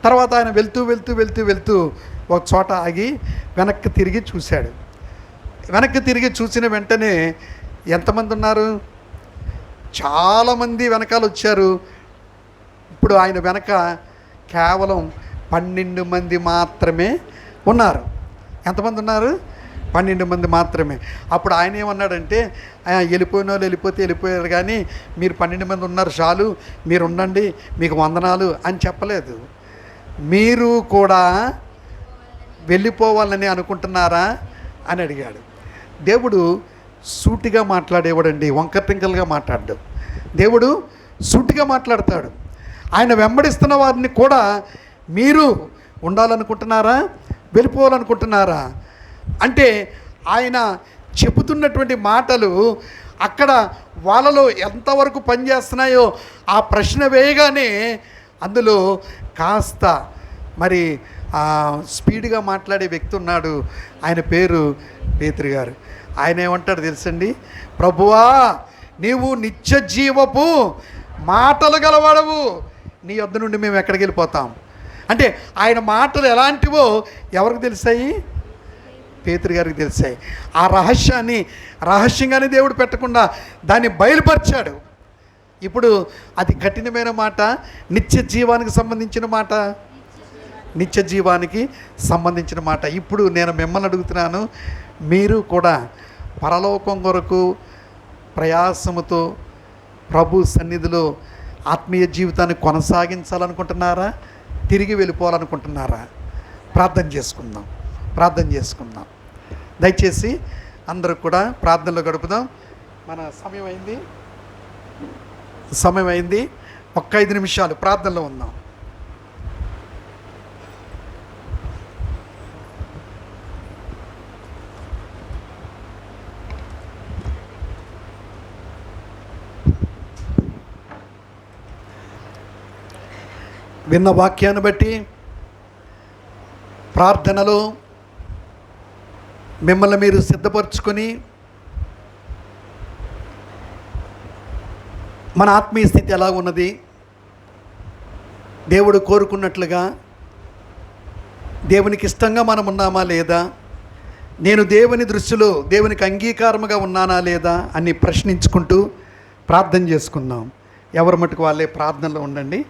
తర్వాత ఆయన వెళ్తూ ఒక చోట ఆగి వెనక్కి తిరిగి చూశాడు. వెనక్కి తిరిగి చూసిన వెంటనే ఎంతమంది ఉన్నారు? చాలామంది వెనకాల వచ్చారు. ఇప్పుడు ఆయన వెనక కేవలం 12 మంది మాత్రమే ఉన్నారు. ఎంతమంది ఉన్నారు? 12 మంది మాత్రమే. అప్పుడు ఆయన ఏమన్నాడంటే, వెళ్ళిపోయిన వాళ్ళు వెళ్ళిపోయారు, కానీ మీరు 12 మంది ఉన్నారు చాలు, మీరు ఉండండి, మీకు వందనాలు అని చెప్పలేదు. మీరు కూడా వెళ్ళిపోవాలని అనుకుంటున్నారా అని అడిగాడు. దేవుడు సూటిగా మాట్లాడేవాడండి, వంకర టింకలుగా మాట్లాడ్డాడు. దేవుడు సూటిగా మాట్లాడతాడు. ఆయన వెంబడిస్తున్న వారిని కూడా మీరు ఉండాలనుకుంటున్నారా, వెళ్ళిపోవాలనుకుంటున్నారా అంటే ఆయన చెబుతున్నటువంటి మాటలు అక్కడ వాళ్ళలో ఎంతవరకు పనిచేస్తున్నాయో ఆ ప్రశ్న వేయగానే అందులో కాస్త మరి స్పీడ్గా మాట్లాడే వ్యక్తి ఉన్నాడు. ఆయన పేరు పేతురు గారు. ఆయన ఏమంటాడు తెలుసండి? ప్రభువా, నీవు నిత్య జీవపు మాటలు గలవాడవు, నీ వద్ద నుండి మేము ఎక్కడికి వెళ్ళిపోతాం అంటే ఆయన మాటలు ఎలాంటివో ఎవరికి తెలిసాయి? పేతురు గారికి తెలిసాయి. ఆ రహస్యాన్ని రహస్యంగానే దేవుడు పెట్టకుండా దాన్ని బయలుపరిచాడు. ఇప్పుడు అది కఠినమైన మాట, నిత్య జీవానికి సంబంధించిన మాట, ఇప్పుడు నేను మిమ్మల్ని అడుగుతున్నాను, మీరు కూడా పరలోకం కొరకు ప్రయాసముతో ప్రభు సన్నిధిలో ఆత్మీయ జీవితాన్ని కొనసాగించాలనుకుంటున్నారా, తిరిగి వెళ్ళిపోవాలనుకుంటున్నారా? ప్రార్థన చేసుకుందాం. దయచేసి అందరూ కూడా ప్రార్థనలో గడుపుదాం. మన సమయం అయింది. ఒక్క 5 నిమిషాలు ప్రార్థనలో ఉందాం. విన్న వాక్యాన్ని బట్టి ప్రార్థనలో మిమ్మల్ని మీరు సిద్ధపరచుకొని మన ఆత్మీయ స్థితి ఎలా ఉన్నది, దేవుడు కోరుకున్నట్లుగా దేవునికి ఇష్టంగా మనం ఉన్నామా లేదా, నేను దేవుని దృష్టిలో దేవునికి అంగీకారముగా ఉన్నానా లేదా అని ప్రశ్నించుకుంటూ ప్రార్థన చేసుకుందాం. ఎవరి మటుకు వాళ్ళే ప్రార్థనలో ఉండండి.